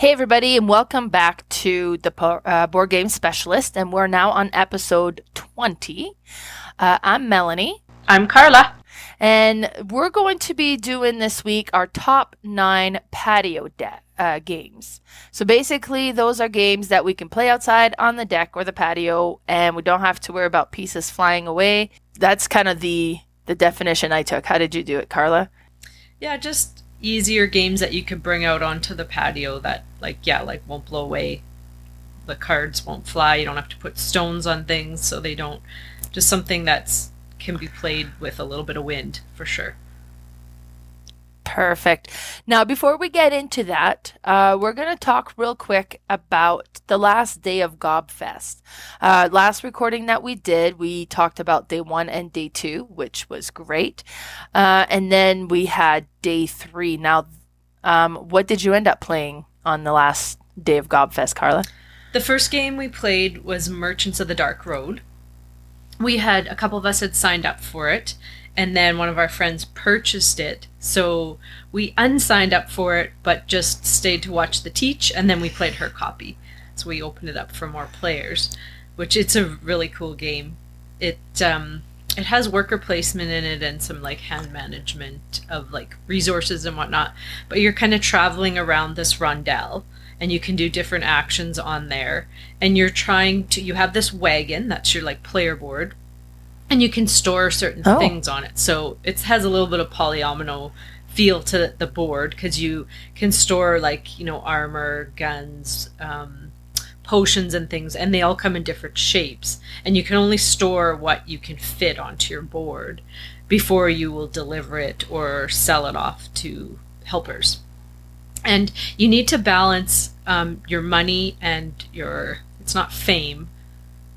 Hey everybody, and welcome back to the Board Game Specialist, and we're now on episode 20. I'm Melanie. I'm Carla. And we're going to be doing this week our top 9 patio games. So basically, those are games that we can play outside on the deck or the patio, and we don't have to worry about pieces flying away. That's kind of the definition I took. How did you do it, Carla? Yeah, just easier games that you could bring out onto the patio that, won't blow away. The cards won't fly. You don't have to put stones on things so they don't. Just something that's can be played with a little bit of wind, for sure. Perfect. Now, before we get into that, we're going to talk real quick about the last day of Gobfest. Last recording that we did, we talked about day 1 and day 2, which was great. And then we had day 3. Now, what did you end up playing on the last day of Gobfest, Carla? The first game we played was Merchants of the Dark Road. A couple of us had signed up for it, and then one of our friends purchased it. So we unsigned up for it, but just stayed to watch the teach, and then we played her copy. So we opened it up for more players, which it's a really cool game. It has worker placement in it and some hand management of resources and whatnot. But you're kind of traveling around this rondel, and you can do different actions on there. And you have this wagon, that's your player board, and you can store certain things on it. So it has a little bit of polyomino feel to the board, because you can store armor, guns, potions and things, and they all come in different shapes. And you can only store what you can fit onto your board before you will deliver it or sell it off to helpers. And you need to balance your money and it's not fame,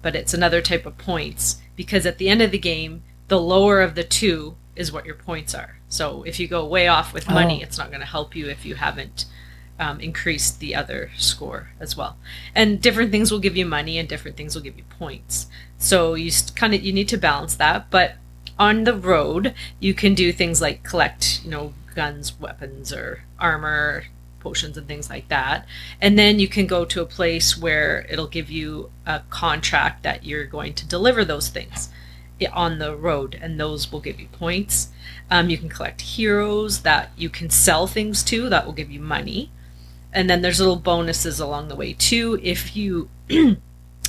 but it's another type of points, because at the end of the game, the lower of the two is what your points are. So if you go way off with money, it's not going to help you if you haven't increased the other score as well. And different things will give you money and different things will give you points. So you need to balance that. But on the road, you can do things like collect, guns, weapons, or armor, potions and things like that. And then you can go to a place where it'll give you a contract that you're going to deliver those things on the road, and those will give you points. You can collect heroes that you can sell things to that will give you money. And then there's little bonuses along the way too if you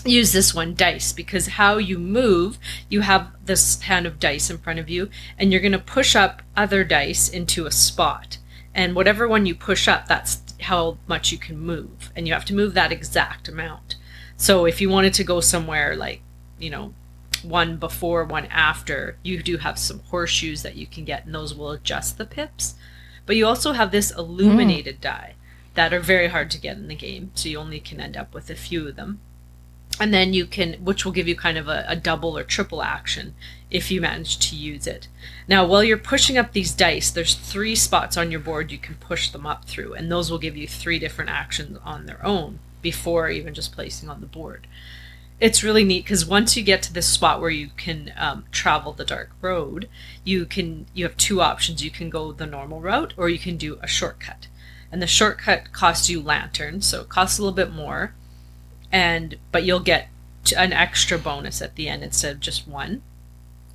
use this one, dice, because how you move, you have this hand of dice in front of you, and you're going to push up other dice into a spot. And whatever one you push up, that's how much you can move. And you have to move that exact amount. So if you wanted to go somewhere one before, one after, you do have some horseshoes that you can get, and those will adjust the pips. But you also have this illuminated die that are very hard to get in the game. So you only can end up with a few of them. And then which will give you kind of a double or triple action if you manage to use it. Now, while you're pushing up these dice, there's 3 spots on your board you can push them up through, and those will give you 3 different actions on their own before even just placing on the board. It's really neat because once you get to this spot where you can travel the dark road, you have 2 options. You can go the normal route, or you can do a shortcut. And the shortcut costs you lanterns, so it costs a little bit more. But you'll get an extra bonus at the end instead of just 1.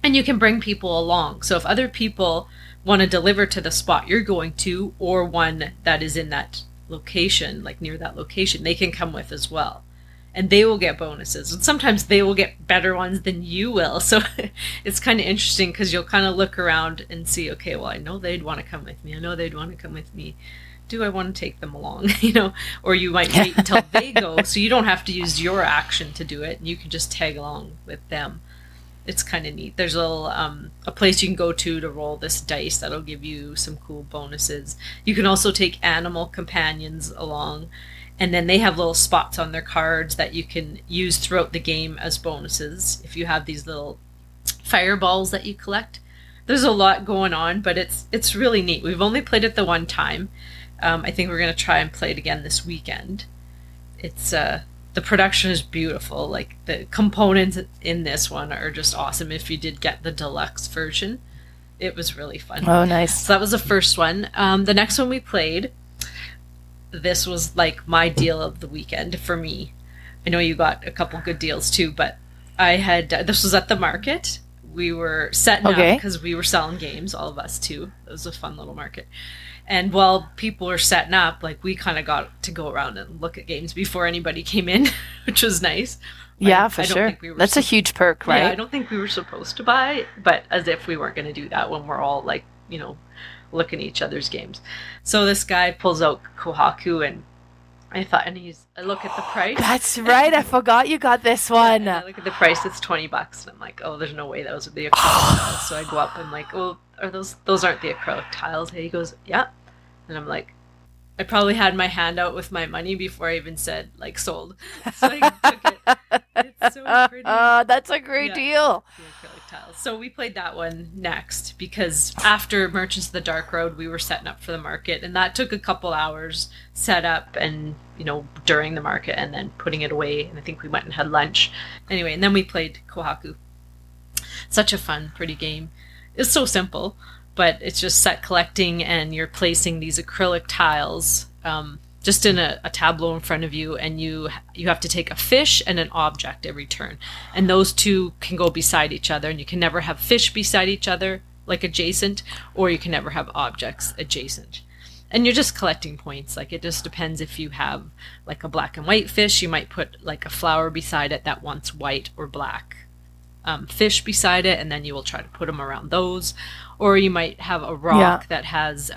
And you can bring people along. So if other people want to deliver to the spot you're going to, or one that is in that location, near that location, they can come with as well. And they will get bonuses. And sometimes they will get better ones than you will. So it's kind of interesting because you'll kind of look around and see, okay, well, I know they'd want to come with me. I know they'd want to come with me. Do I want to take them along? Or you might wait until they go, so you don't have to use your action to do it. You can just tag along with them. It's kind of neat. There's a place you can go to roll this dice that'll give you some cool bonuses. You can also take animal companions along, and then they have little spots on their cards that you can use throughout the game as bonuses. If you have these little fireballs that you collect, there's a lot going on, but it's really neat. We've only played it the one time. I think we're going to try and play it again this weekend. It's the production is beautiful. The components in this one are just awesome. If you did get the deluxe version, it was really fun. Oh, nice. So that was the first one. The next one we played this was like my deal of the weekend for me. I know you got a couple good deals too, but I had, this was at the market. We were setting up because we were selling games, all of us too. It was a fun little market. And while people were setting up, like we kind of got to go around and look at games before anybody came in, which was nice. Yeah, for sure. That's a huge perk, right? Yeah, I don't think we were supposed to buy, but as if we weren't going to do that when we're all like, looking at each other's games. So this guy pulls out Kohaku, and I look at the price. That's right. I forgot you got this one. Yeah, I look at the price. It's $20, and I'm like, oh, there's no way those are the acrylic tiles. So I go up and like, oh, are those aren't the acrylic tiles? Hey, he goes, yeah, and I'm like, I probably had my hand out with my money before I even said like sold. So I took it. It's so pretty. That's a great deal. The acrylic tiles. So we played that one next because after Merchants of the Dark Road, we were setting up for the market, and that took a couple hours set up and during the market, and then putting it away. And I think we went and had lunch. Anyway, and then we played Kohaku. Such a fun, pretty game. It's so simple. But it's just set collecting, and you're placing these acrylic tiles just in a tableau in front of you, and you have to take a fish and an object every turn. And those two can go beside each other, and you can never have fish beside each other, like adjacent, or you can never have objects adjacent. And you're just collecting points. Like, it just depends if you have like a black and white fish, you might put like a flower beside it that wants white or black fish beside it, and then you will try to put them around those. Or you might have a rock that has,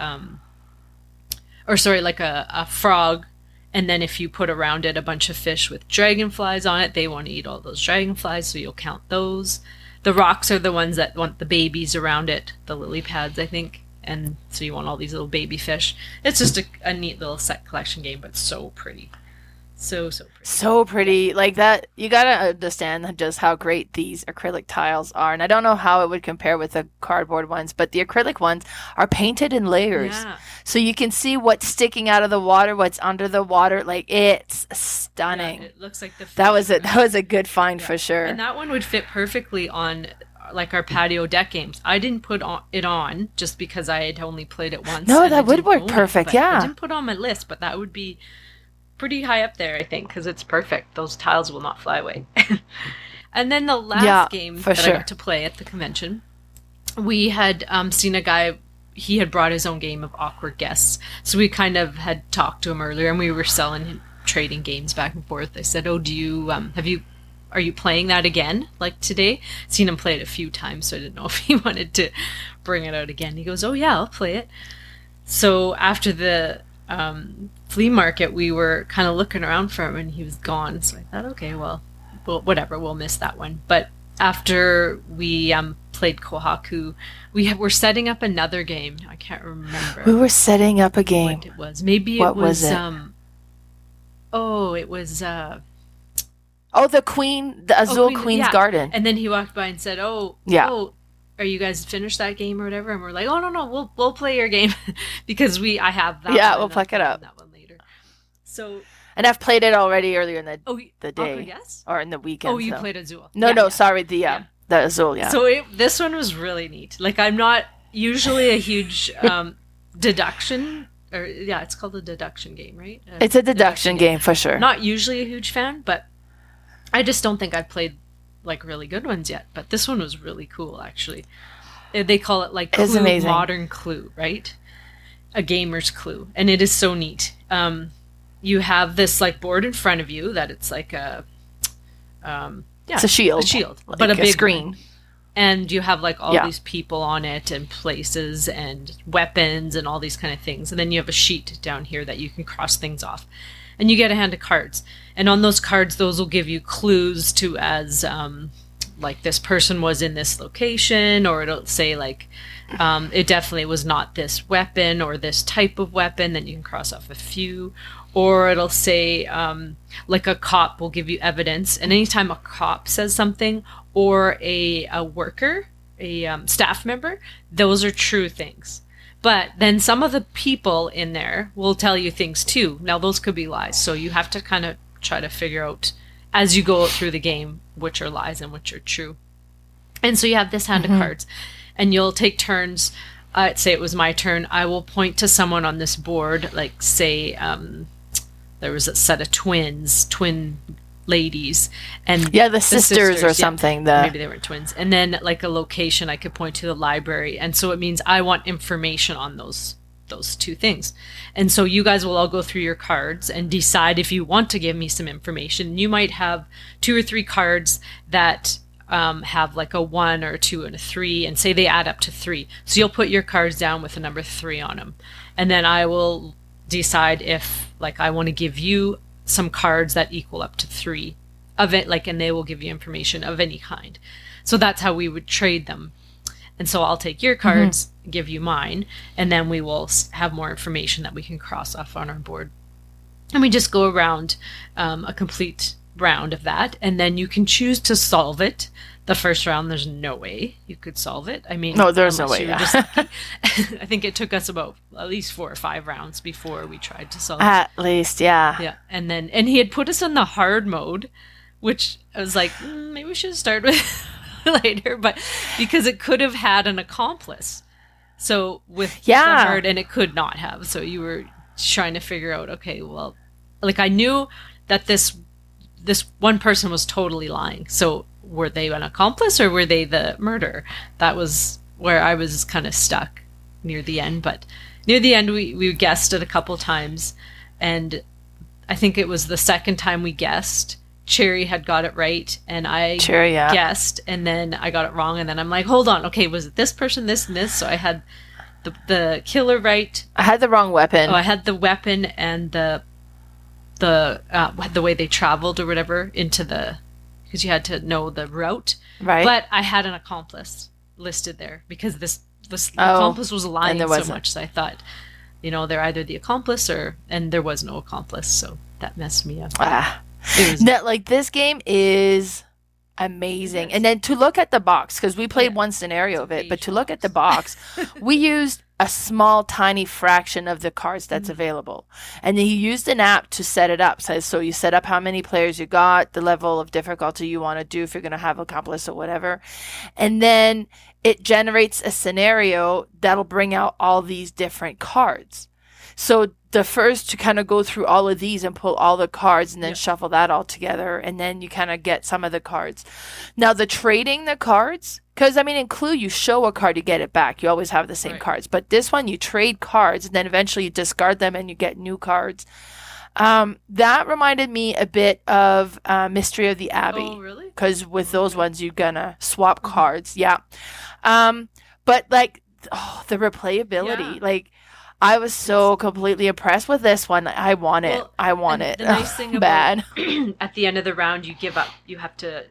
like a frog, and then if you put around it a bunch of fish with dragonflies on it, they want to eat all those dragonflies, so you'll count those. The rocks are the ones that want the babies around it, the lily pads, I think, and so you want all these little baby fish. It's just a neat little set collection game, but so pretty. So pretty. So pretty. Like that, you gotta understand just how great these acrylic tiles are. And I don't know how it would compare with the cardboard ones, but the acrylic ones are painted in layers. Yeah. So you can see what's sticking out of the water, what's under the water. Like, it's stunning. Yeah, it looks like the that was a good find for sure. And that one would fit perfectly on like our patio deck games. I didn't put it on just because I had only played it once. No, that would work perfect. Yeah. I didn't put it on my list, but that would be pretty high up there, I think, because it's perfect. Those tiles will not fly away. And then the last game that I got to play at the convention, we had seen a guy, he had brought his own game of Awkward Guests. So we kind of had talked to him earlier, and we were selling him, trading games back and forth. I said, oh, are you playing that again, like today? Seen him play it a few times, so I didn't know if he wanted to bring it out again. He goes, oh yeah, I'll play it. So after the flea market, we were kind of looking around for him, and he was gone. So I thought, okay, well, whatever, we'll miss that one. But after we played Kohaku, we're setting up another game. I can't remember. We were setting up a game. What it was. Maybe what it was. It was. The Azul Queen's Garden. And then he walked by and said, "Oh, are you guys finished that game or whatever?" And we're like, "Oh no, we'll play your game," because I have that. Yeah, we'll pick it up. That one later. So. And I've played it already earlier in the day. Yes? Or in the weekend. Oh, you played Azul. Sorry, the Azul, yeah. So this one was really neat. Like, I'm not usually a huge deduction, it's called a deduction game, right? It's a deduction game for sure. Not usually a huge fan, but I just don't think I've played like really good ones yet. But this one was really cool, actually. They call it like Clue, amazing. Modern Clue, right? A gamer's clue. And it is so neat. You have this like board in front of you that it's like it's a shield. Like but a big screen. One. And you have like all these people on it and places and weapons and all these kind of things. And then you have a sheet down here that you can cross things off. And you get a hand of cards. And on those cards, those will give you clues to as like this person was in this location, or it'll say like it definitely was not this weapon or this type of weapon. Then you can cross off a few. Or it'll say, like a cop will give you evidence. And anytime a cop says something, or a worker, a staff member, those are true things. But then some of the people in there will tell you things too. Now, those could be lies. So you have to kind of try to figure out, as you go through the game, which are lies and which are true. And so you have this hand of cards. And you'll take turns. Say it was my turn. I will point to someone on this board, like say... there was a set of twin ladies, and Yeah, the sisters or something. Maybe they weren't twins. And then like a location I could point to, the library. And so it means I want information on those two things. And so you guys will all go through your cards and decide if you want to give me some information. You might have 2 or 3 cards that have like a 1 or a 2 and a 3, and say they add up to 3. So you'll put your cards down with the number 3 on them. And then I will decide if like I want to give you some cards that equal up to 3 of it, like, and they will give you information of any kind. So that's how we would trade them. And so I'll take your cards, give you mine, and then we will have more information that we can cross off on our board. And we just go around a complete round of that, and then you can choose to solve it. The first round, there's no way you could solve it. I mean, no, there's no way. Just I think it took us about at least 4 or 5 rounds before we tried to solve it. At least, yeah. Yeah, and he had put us in the hard mode, which I was like, maybe we should start with later, but because it could have had an accomplice. So with the hard, and it could not have. So you were trying to figure out, okay, well, like I knew that this one person was totally lying. So were they an accomplice or were they the murderer? That was where I was kind of stuck near the end. But near the end, we guessed it a couple times, and I think it was the second time we guessed, Cherry had got it right, and I guessed, and then I got it wrong, and then I'm like, hold on, okay, was it this person, this, and this? So I had the killer right. I had the wrong weapon. Oh, I had the weapon and the way they traveled or whatever into because you had to know the route. Right. But I had an accomplice listed there because the accomplice was lying so much. So I thought, they're either the accomplice and there was no accomplice. So that messed me up. This game is amazing. And then to look at the box, because we played one scenario of it, but to look at the box, we used a small, tiny fraction of the cards that's available. And then you used an app to set it up. So you set up how many players you got, the level of difficulty you want to do if you're going to have accomplice or whatever. And then it generates a scenario that'll bring out all these different cards. So the first to kind of go through all of these and pull all the cards and then shuffle that all together, and then you kind of get some of the cards. Now the trading the cards, because in Clue you show a card, you get it back. You always have the same cards. But this one you trade cards and then eventually you discard them and you get new cards. That reminded me a bit of Mystery of the Abbey. Oh, really? Because with those ones you're gonna swap cards. Yeah. But the replayability, I was so completely impressed with this one. I want it. I want it. The nice thing about at the end of the round, you give up. You have to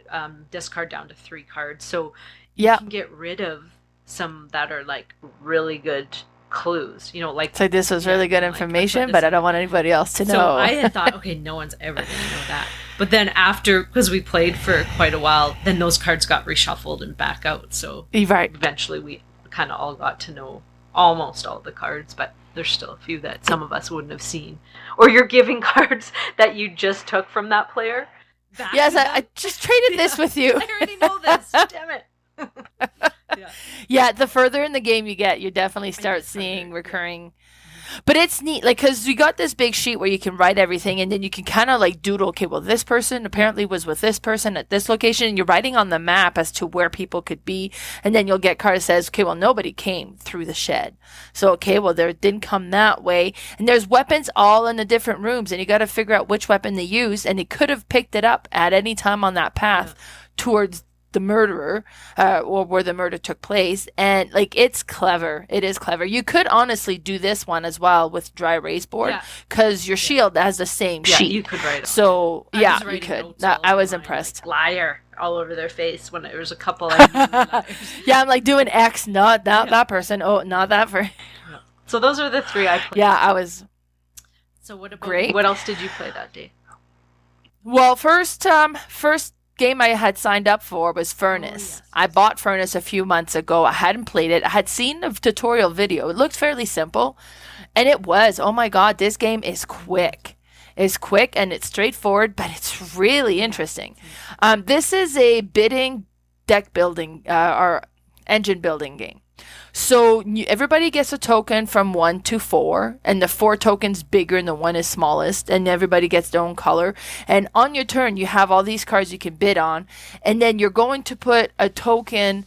discard down to 3 cards. So you can get rid of some that are really good clues. So this was really good information, but I don't want anybody else to know. So I had thought, okay, no one's ever going to know that. But then after, because we played for quite a while, then those cards got reshuffled and back out. So eventually we kind of all got to know almost all the cards, but there's still a few that some of us wouldn't have seen. Or you're giving cards that you just took from that player back. Yes, I just traded this with you. I already know this. Damn it. Yeah, the further in the game you get, you definitely start seeing recurring. But it's neat, because we got this big sheet where you can write everything, and then you can kind of doodle, okay, well, this person apparently was with this person at this location, and you're writing on the map as to where people could be, and then you'll get card that says, okay, well, nobody came through the shed. So, okay, well, they didn't come that way. And there's weapons all in the different rooms, and you got to figure out which weapon they used, and they could have picked it up at any time on that path towards the murderer, or where the murder took place. And it's clever. It is clever. You could honestly do this one as well with dry erase board, because your shield has the same sheet. You could write it. So you could. I was impressed. Liar all over their face when there was a couple. Liars. Yeah, I'm doing X, not that person. Oh, not that for. So those are the 3 I played. Yeah, I was. So what about great. What else did you play that day? Well, first game I had signed up for was Furnace. I bought Furnace a few months ago. I hadn't played it. I had seen the tutorial video. It looked fairly simple, and it was. Oh my god, this game is quick. It's quick and it's straightforward, but it's really interesting. This is a bidding, deck building, or engine building game. So everybody gets a token from 1 to 4, and the 4 tokens bigger and the 1 is smallest, and everybody gets their own color. And on your turn, you have all these cards you can bid on, and then you're going to put a token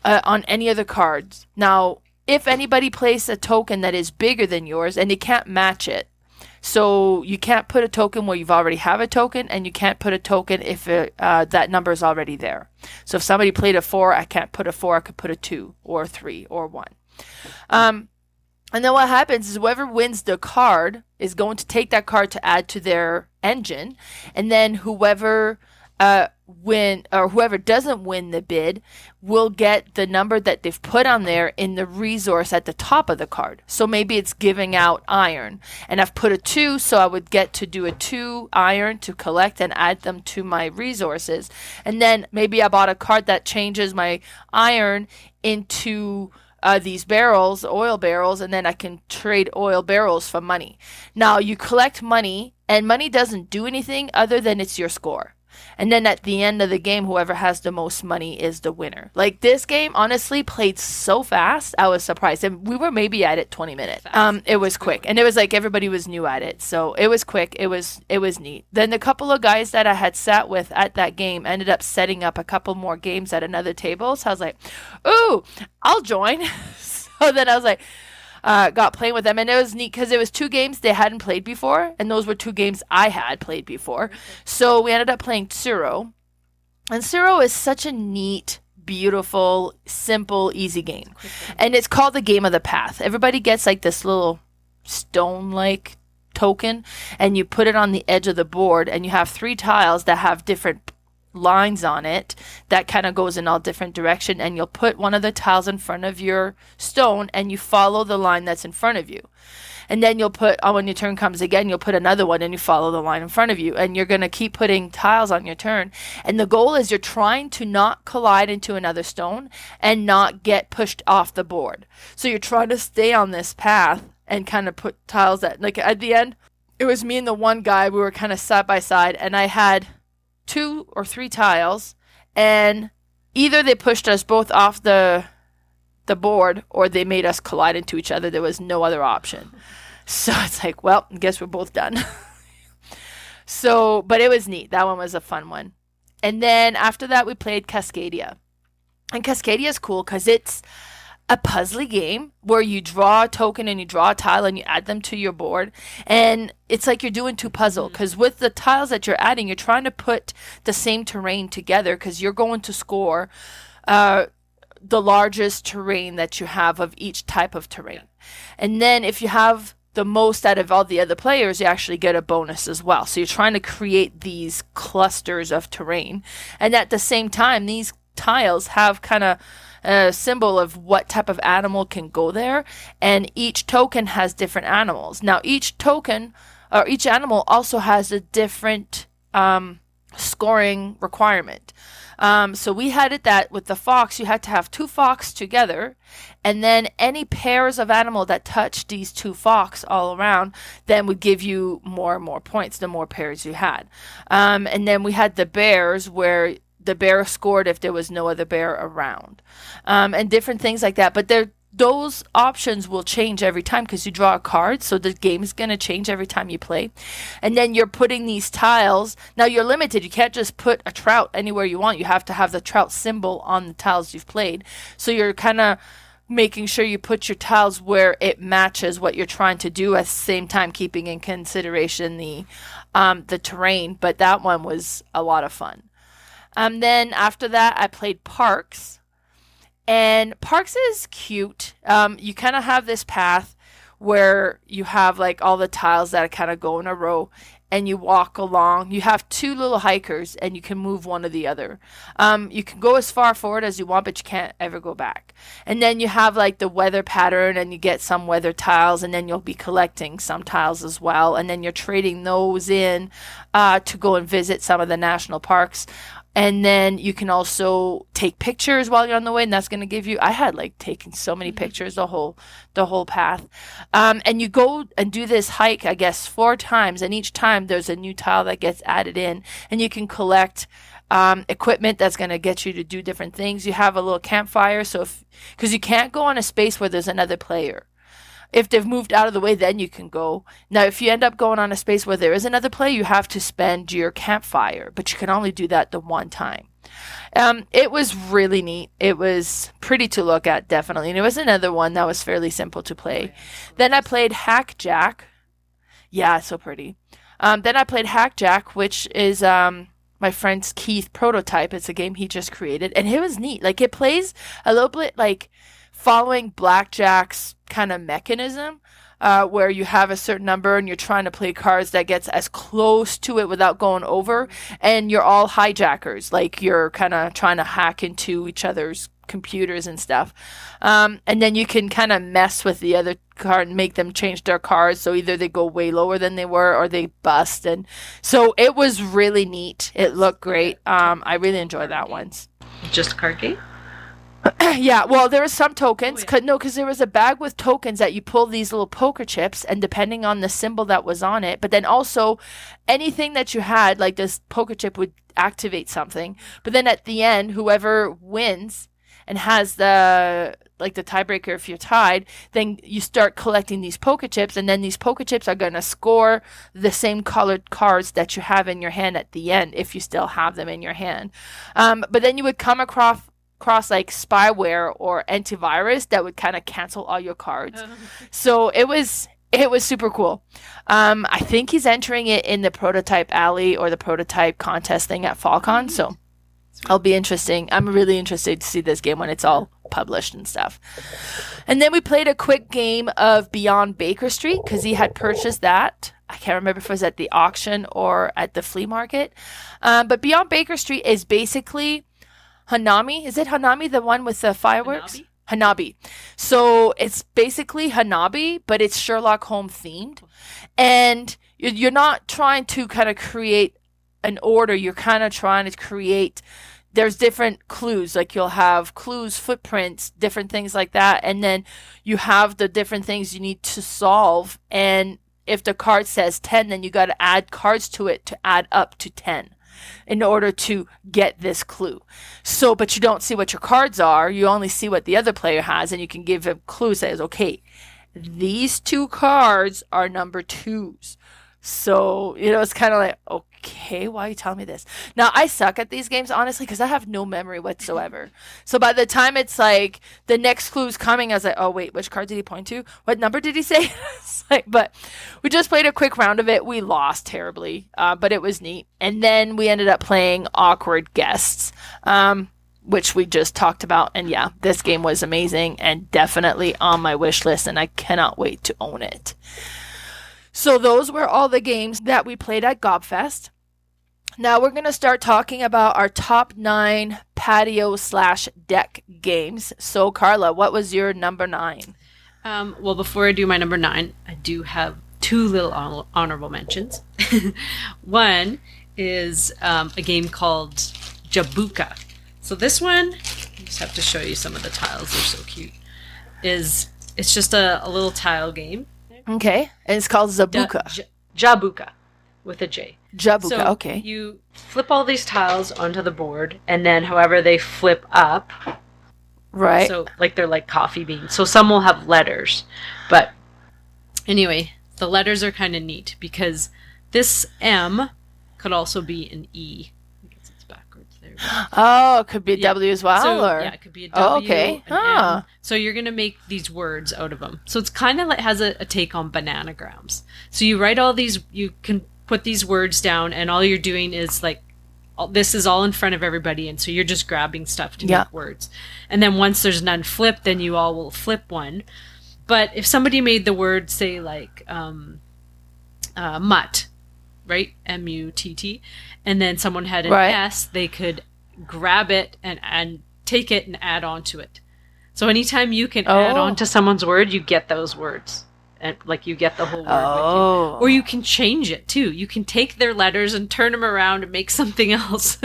on any of the cards. Now, if anybody places a token that is bigger than yours, and they can't match it, so you can't put a token where you've already have a token, and you can't put a token if that number is already there. So if somebody played a 4, I can't put a 4. I could put a 2 or a 3 or 1. And then what happens is whoever wins the card is going to take that card to add to their engine, and then whoever whoever doesn't win the bid will get the number that they've put on there in the resource at the top of the card. So maybe it's giving out iron, and I've put a 2, so I would get to do a 2 iron to collect and add them to my resources. And then maybe I bought a card that changes my iron into these barrels, oil barrels, and then I can trade oil barrels for money. Now you collect money, and money doesn't do anything other than it's your score. And then at the end of the game, whoever has the most money is the winner. Like, this game, honestly, played so fast. I was surprised. And we were maybe at it 20 minutes. It was quick. And it was like everybody was new at it. So it was quick. It was neat. Then the couple of guys that I had sat with at that game ended up setting up a couple more games at another table. So I was like, ooh, I'll join. So then I was like, got playing with them, and it was neat because it was 2 games they hadn't played before, and those were 2 games I had played before. So we ended up playing Tsuro, and Tsuro is such a neat, beautiful, simple, easy game, and it's called the Game of the Path. Everybody gets like this little stone-like token, and you put it on the edge of the board, and you have 3 tiles that have different lines on it that kind of goes in all different direction, and you'll put one of the tiles in front of your stone and you follow the line that's in front of you, and then you'll put when your turn comes again, you'll put another one and you follow the line in front of you, and you're going to keep putting tiles on your turn, and the goal is you're trying to not collide into another stone and not get pushed off the board. So you're trying to stay on this path and kind of put tiles that, like, at the end it was me and the one guy, we were kind of side by side, and I had 2 or 3 tiles, and either they pushed us both off the board or they made us collide into each other. There was no other option. So it's like, well, I guess we're both done. So, but it was neat. That one was a fun one. And then after that, we played Cascadia. And Cascadia is cool because it's a puzzly game where you draw a token and you draw a tile and you add them to your board, and it's like you're doing 2 puzzles, because with the tiles that you're adding, you're trying to put the same terrain together, because you're going to score the largest terrain that you have of each type of terrain. And then if you have the most out of all the other players, you actually get a bonus as well. So you're trying to create these clusters of terrain, and at the same time, these tiles have kind of a symbol of what type of animal can go there, and each token has different animals. Now each token or each animal also has a different scoring requirement. So we had it that with the fox, you had to have 2 fox together, and then any pairs of animal that touched these 2 fox all around then would give you more and more points the more pairs you had. And then we had the bears, where the bear scored if there was no other bear around, and different things like that. But those options will change every time because you draw a card, so the game is going to change every time you play. And then you're putting these tiles. Now you're limited. You can't just put a trout anywhere you want. You have to have the trout symbol on the tiles you've played. So you're kind of making sure you put your tiles where it matches what you're trying to do, at the same time keeping in consideration the terrain. But that one was a lot of fun. Then after that, I played Parks. And Parks is cute. You kind of have this path where you have like all the tiles that kind of go in a row, and you walk along. You have 2 little hikers, and you can move one or the other. You can go as far forward as you want, but you can't ever go back. And then you have like the weather pattern, and you get some weather tiles, and then you'll be collecting some tiles as well. And then you're trading those in to go and visit some of the national parks. And then you can also take pictures while you're on the way, and that's going to give you, I had like taken so many pictures the whole path. And you go and do this hike, I guess, 4 times, and each time there's a new tile that gets added in, and you can collect equipment that's going to get you to do different things. You have a little campfire, because you can't go on a space where there's another player. If they've moved out of the way, then you can go. Now, if you end up going on a space where there is another player, you have to spend your campfire, but you can only do that the one time. It was really neat. It was pretty to look at, definitely. And it was another one that was fairly simple to play. Then I played Hack Jack. Yeah, so pretty. Then I played Hack Jack, which is my friend's Keith prototype. It's a game he just created, and it was neat. Like, it plays a little bit like following Blackjack's kind of mechanism, where you have a certain number and you're trying to play cards that gets as close to it without going over, and you're all hijackers. Like, you're kind of trying to hack into each other's computers and stuff. And then you can kind of mess with the other card and make them change their cards, so either they go way lower than they were or they bust. And so it was really neat. It looked great. I really enjoyed that one. Just a card game? Yeah, well, there were some tokens. Because there was a bag with tokens that you pull these little poker chips, and depending on the symbol that was on it, but then also anything that you had, like this poker chip would activate something. But then at the end, whoever wins and has the tiebreaker, if you're tied, then you start collecting these poker chips, and then these poker chips are going to score the same colored cards that you have in your hand at the end, if you still have them in your hand. But then you would come across like spyware or antivirus that would kind of cancel all your cards. So it was super cool. I think he's entering it in the prototype alley or the prototype contest thing at FalCon. So I'll be interesting. I'm really interested to see this game when it's all published and stuff. And then we played a quick game of Beyond Baker Street, because he had purchased that. I can't remember if it was at the auction or at the flea market. But Beyond Baker Street is basically Hanami. Is it Hanami, the one with the fireworks? Hanabi. So it's basically Hanabi, but it's Sherlock Holmes themed. And you're not trying to kind of create an order. You're kind of trying to create, there's different clues. Like, you'll have clues, footprints, different things like that. And then you have the different things you need to solve. And if the card says 10, then you got to add cards to it to add up to 10. In order to get this clue. So, but you don't see what your cards are. You only see what the other player has, and you can give him clues that is, okay, these two cards are number 2s. So, it's kind of like, okay, why are you telling me this? Now, I suck at these games, honestly, because I have no memory whatsoever. So by the time it's like, the next clue is coming, I was like, oh, wait, which card did he point to? What number did he say? But we just played a quick round of it. We lost terribly, but it was neat. And then we ended up playing Awkward Guests, which we just talked about. And yeah, this game was amazing and definitely on my wish list, and I cannot wait to own it. So those were all the games that we played at Gobfest. Now we're going to start talking about our top 9 patio/deck games. So Carla, what was your number 9? Well, before I do my number 9, I do have 2 little honorable mentions. One is a game called Jabuka. So this one, I just have to show you some of the tiles. They're so cute. It's just a little tile game. Okay. And it's called Jabuka. Jabuka with a J. Jabuka, so okay. You flip all these tiles onto the board, and then however they flip up. Right. So, like, they're like coffee beans. So some will have letters. But anyway, the letters are kind of neat because this M could also be an E. I guess it's backwards there. Oh, it could be a W as well? So, or? yeah, it could be a W. Oh, okay. M. So you're going to make these words out of them. So it's kind of like, has a take on bananagrams. So you write all these, you can put these words down, and all you're doing is like, this is all in front of everybody, and so you're just grabbing stuff to make words. And then once there's none flipped, then you all will flip one. But if somebody made the word, say, like mutt, right? M-U-T-T, and then someone had an S, they could grab it and take it and add on to it. So anytime you can add on to someone's word, you get those words. And like you get the whole word with you. Or you can change it too. You can take their letters and turn them around and make something else.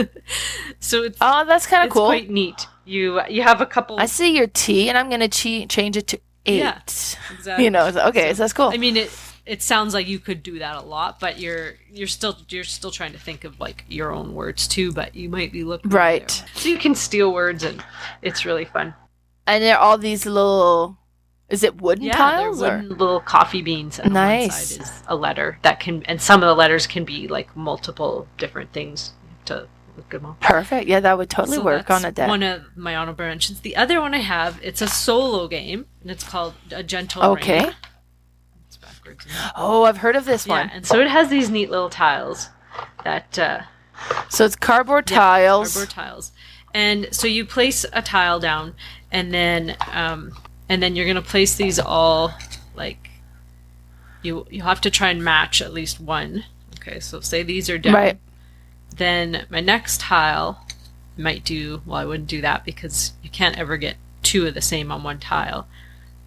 So it's that's kind of cool. It's quite neat. You have a couple. I see your T, and I'm gonna change it to 8. Yeah, exactly. Okay, so that's cool. I mean, it sounds like you could do that a lot, but you're still trying to think of like your own words too, but you might be looking right. So you can steal words, and it's really fun. And there are all these little, is it wooden tiles? They're wooden little coffee beans, and on one side is a letter that can, and some of the letters can be like multiple different things. You have to look them up. Perfect. Yeah, that would totally work on a deck. One of my honorable mentions. The other one I have, it's a solo game, and it's called A Gentle Okay. Rain. It's backwards. Oh, I've heard of this one. And so it has these neat little tiles that. So it's cardboard tiles. Cardboard tiles, and so you place a tile down, and then you're gonna place these all like. You have to try and match at least one. Okay, so say these are down. Right. Then my next tile might do, well, I wouldn't do that because you can't ever get two of the same on one tile.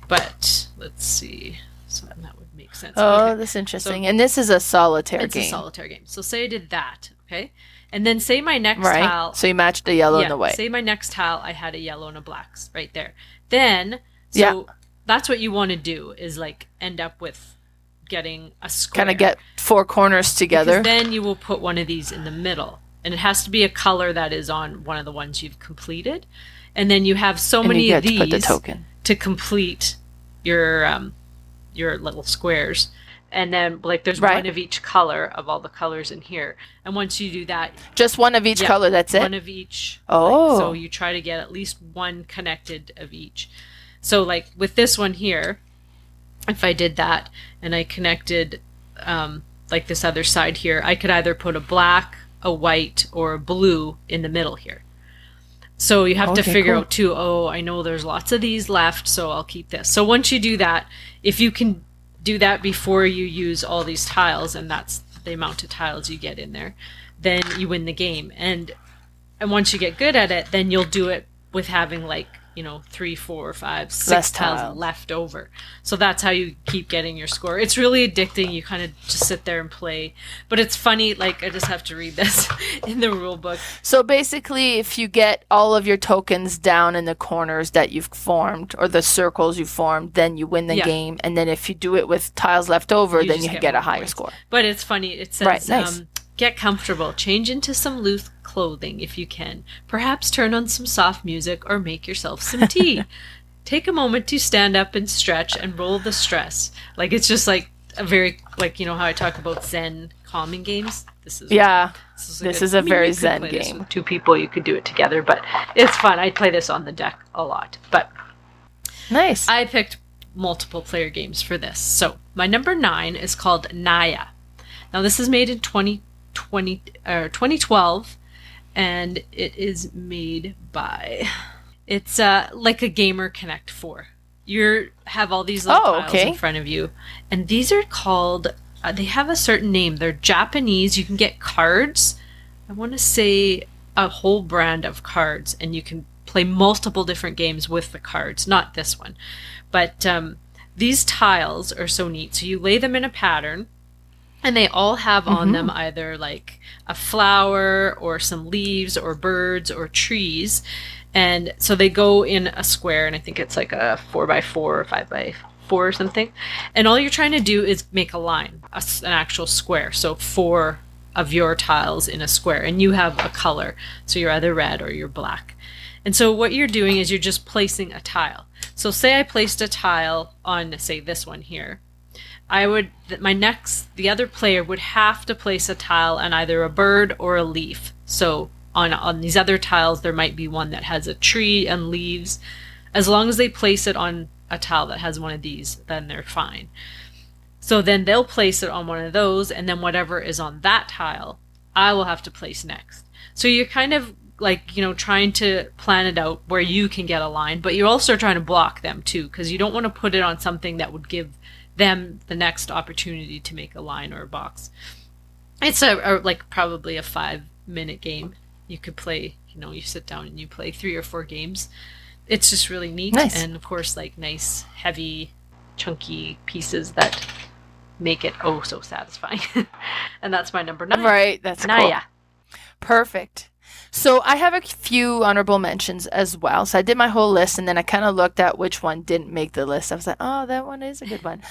But let's see, something that would make sense. Oh, that's interesting. And this is a solitaire game. It's a solitaire game. So say I did that, okay? And then say my next right. tile. So you matched the yellow and the white. Say my next tile, I had a yellow and a black right there. Then, so that's what you want to do is like end up with getting a square. Kind of get four corners together. Because then you will put one of these in the middle. And it has to be a color that is on one of the ones you've completed. And then you have so many of these to put the token. To complete your little squares. And then like there's one of each color of all the colors in here. And once you do that, just one of each color, that's it? One of each. Oh. Like, so you try to get at least one connected of each. So like with this one here, if I did that and I connected like this other side here, I could either put a black, a white, or a blue in the middle here. So you have to figure out too, I know there's lots of these left, so I'll keep this. So once you do that, if you can do that before you use all these tiles, and that's the amount of tiles you get in there, then you win the game. And once you get good at it, then you'll do it with having like, 3, 4, 5, 6 tiles left over. So that's how you keep getting your score. It's really addicting. You kind of just sit there and play. But it's funny, like I just have to read this in the rule book. So basically, if you get all of your tokens down in the corners that you've formed, or the circles you formed, then you win the game. And then if you do it with tiles left over, then you get a higher score. But it's funny. It says, nice. Get comfortable. Change into some loose clothing if you can. Perhaps turn on some soft music or make yourself some tea. Take a moment to stand up and stretch and roll the stress. Like it's just like a very, like, how I talk about Zen calming games. This is a very Zen game. With two people, you could do it together, but it's fun. I play this on the deck a lot. But nice. I picked multiple player games for this. So my number 9 is called Naya. Now this is made in 2012, and it is made by, it's like a Gamer Connect 4. You have all these little tiles in front of you, and these are called, they have a certain name. They're Japanese. You can get cards. I want to say a whole brand of cards, and you can play multiple different games with the cards. Not this one, but these tiles are so neat. So you lay them in a pattern, and they all have on them either like a flower or some leaves or birds or trees. And so they go in a square, and I think it's like a 4x4 or 5x4 or something. And all you're trying to do is make a line, an actual square. So 4 of your tiles in a square, and you have a color. So you're either red or you're black. And so what you're doing is you're just placing a tile. So say I placed a tile on, say, this one here. The other player would have to place a tile on either a bird or a leaf. So on these other tiles, there might be one that has a tree and leaves. As long as they place it on a tile that has one of these, then they're fine. So then they'll place it on one of those, and then whatever is on that tile, I will have to place next. So you're kind of like, trying to plan it out where you can get a line, but you're also trying to block them too, because you don't want to put it on something that would give them the next opportunity to make a line or a box. It's like probably a 5-minute game. You could play, you sit down and you play 3 or 4 games. It's just really neat. Nice. And of course, like nice, heavy, chunky pieces that make it so satisfying. And that's my number 9. Right, that's Naya. Cool. Perfect. So I have a few honorable mentions as well. So I did my whole list and then I kind of looked at which one didn't make the list. I was like, oh, that one is a good one.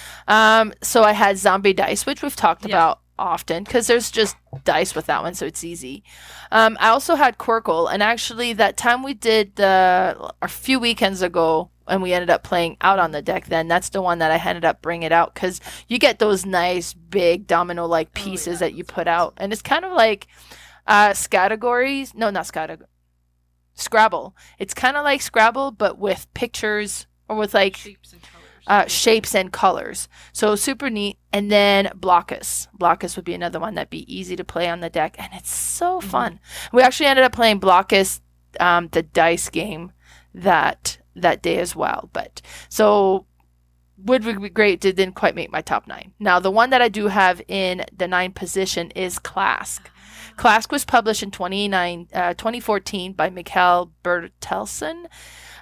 So I had Zombie Dice, which we've talked about often because there's just dice with that one, so it's easy. I also had Qwirkle, and actually that time we did a few weekends ago, and we ended up playing out on the deck then. That's the one that I ended up bringing it out because you get those nice big domino-like pieces that you put out. And it's kind of like categories. No, not categories. Scrabble. It's kind of like Scrabble, but with pictures or with like shapes and colors. So super neat. And then Blokus. Blokus would be another one that'd be easy to play on the deck. And it's so fun. We actually ended up playing Blokus, the dice game that day as well. But so would be great. Didn't quite make my top 9. Now the one that I do have in the 9th position is Klask. Clask was published in 2014 by Mikhail Bertelsen,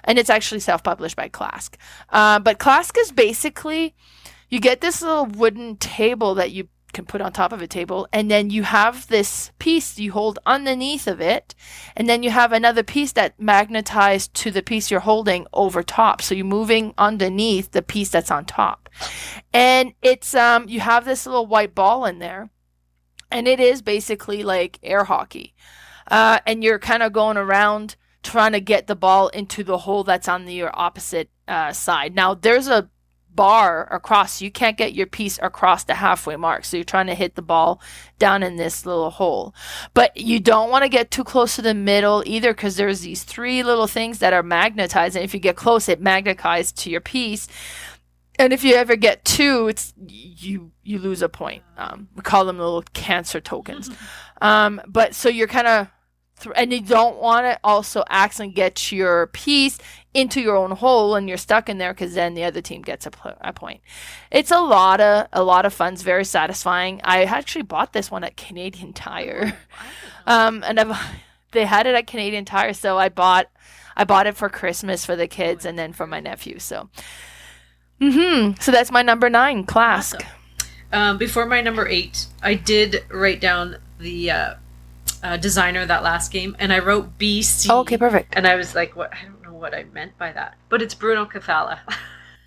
and it's actually self-published by Klask. But Klask is basically, you get this little wooden table that you can put on top of a table, and then you have this piece you hold underneath of it, and then you have another piece that magnetized to the piece you're holding over top. So you're moving underneath the piece that's on top. And it's you have this little white ball in there. And it is basically like air hockey. And you're kind of going around trying to get the ball into the hole that's on your opposite side. Now, there's a bar across. You can't get your piece across the halfway mark. So you're trying to hit the ball down in this little hole. But you don't want to get too close to the middle either because there's these 3 little things that are magnetized. And if you get close, it magnetizes to your piece. And if you ever get 2, it's you lose a point. We call them little cancer tokens. But so you're kind of, and you don't want to also accidentally get your piece into your own hole and you're stuck in there because then the other team gets a point. It's a lot of fun. It's very satisfying. I actually bought this one at Canadian Tire, and they had it at Canadian Tire, so I bought it for Christmas for the kids and then for my nephew. So. So that's my number 9, Klask. Awesome. Before my number 8, I did write down the designer of that last game, and I wrote BC. Oh, okay, perfect. And I was like, "What? I don't know what I meant by that." But it's Bruno Cathala.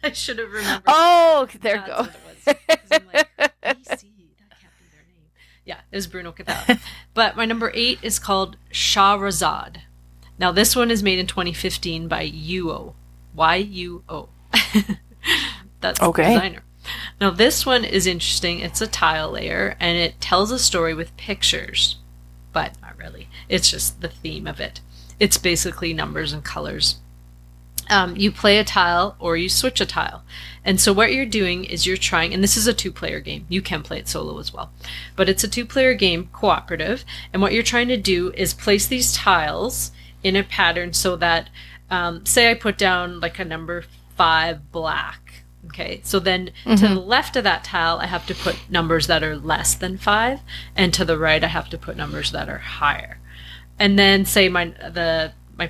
I should have remembered. Oh, there you go. What it was. 'Cause I'm like, BC, that can't be their name. Yeah, it was Bruno Cathala. But my number 8 is called Sharazad. Now this one is made in 2015 by Yuo. Y-U-O. That's the designer. Now this one is interesting. It's a tile layer and it tells a story with pictures, but not really. It's just the theme of it. It's basically numbers and colors. You play a tile or you switch a tile. And so what you're doing is you're trying, and this is a 2-player game. You can play it solo as well. But it's a 2-player game, cooperative. And what you're trying to do is place these tiles in a pattern so that, say I put down like a number 5 black. Okay, so then to the left of that tile, I have to put numbers that are less than 5, and to the right, I have to put numbers that are higher. And then say my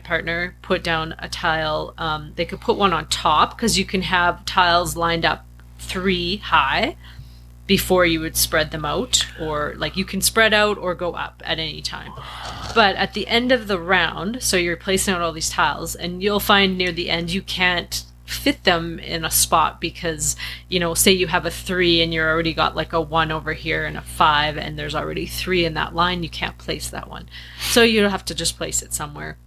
partner put down a tile, they could put one on top because you can have tiles lined up 3 high before you would spread them out, or like you can spread out or go up at any time. But at the end of the round, so you're placing out all these tiles, and you'll find near the end you can't fit them in a spot because, you know, say you have a 3 and you're already got like a 1 over here and a 5 and there's already 3 in that line, you can't place that one. So you have to just place it somewhere.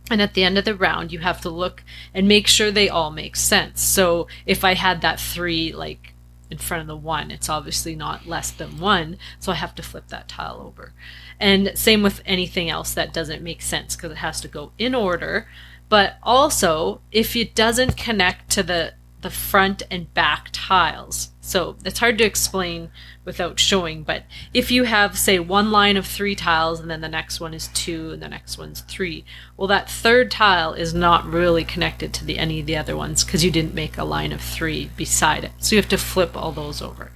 And at the end of the round, you have to look and make sure they all make sense. So if I had that 3 like in front of the 1, it's obviously not less than 1, so I have to flip that tile over. And same with anything else that doesn't make sense because it has to go in order. But also, if it doesn't connect to the front and back tiles, so it's hard to explain without showing, but if you have, say, one line of 3 tiles and then the next one is 2 and the next one's 3, well, that third tile is not really connected to any of the other ones because you didn't make a line of 3 beside it. So you have to flip all those over.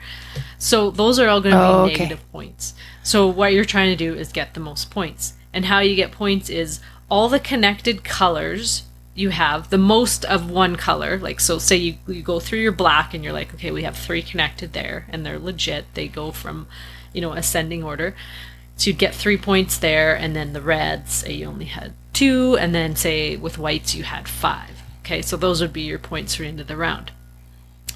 So those are all going to be negative points. So what you're trying to do is get the most points. And how you get points is all the connected colors you have, the most of one color, like, so say you go through your black and you're like, okay, we have 3 connected there and they're legit, they go from, you know, ascending order. So you'd get 3 points there, and then the reds, say you only had 2, and then say with whites you had 5. Okay, so those would be your points for the end of the round.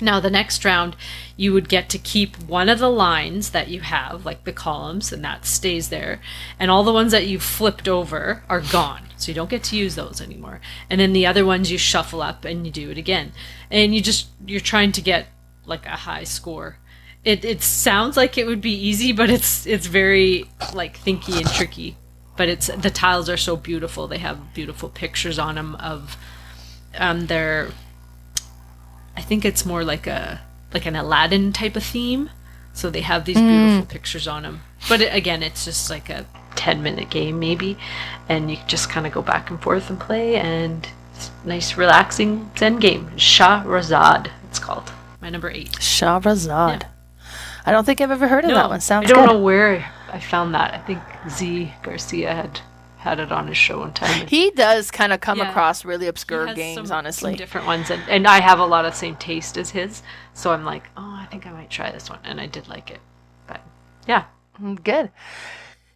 Now the next round, you would get to keep one of the lines that you have, like the columns, and that stays there. And all the ones that you flipped over are gone. So you don't get to use those anymore. And then the other ones you shuffle up and you do it again. And you're trying to get like a high score. It sounds like it would be easy, but it's very like thinky and tricky. But the tiles are so beautiful. They have beautiful pictures on them of their, I think it's more like an Aladdin type of theme. So they have these beautiful pictures on them. But again, it's just like a 10-minute game maybe, and you just kind of go back and forth and play, and it's a nice relaxing Zen game. Sharazad, it's called. My number 8. Sharazad. Yeah. I don't think I've ever heard of that one. Sounds I don't good. know where I found that. I think Z Garcia had it on his show one time. He does kind of come Yeah. across really He obscure has games, some honestly. different ones, and I have a lot of the same taste as his, so I'm like, oh, I think I might try this one, and I did like it. But yeah. Good.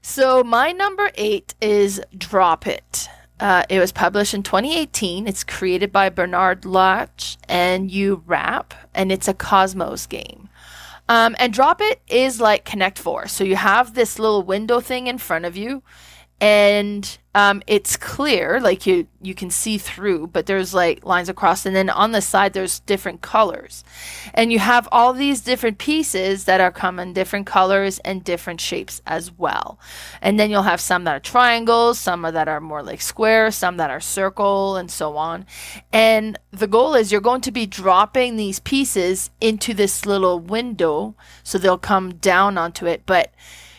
So my number 8 is Drop It. It was published in 2018. It's created by Bernard Lach and You Rap, and it's a Cosmos game. And Drop It is like Connect 4. So you have this little window thing in front of you, and it's clear, like you can see through, but there's like lines across, and then on the side there's different colors, and you have all these different pieces that are come in different colors and different shapes as well. And then you'll have some that are triangles, some that are more like square, some that are circle, and so on. And the goal is you're going to be dropping these pieces into this little window, so they'll come down onto it, but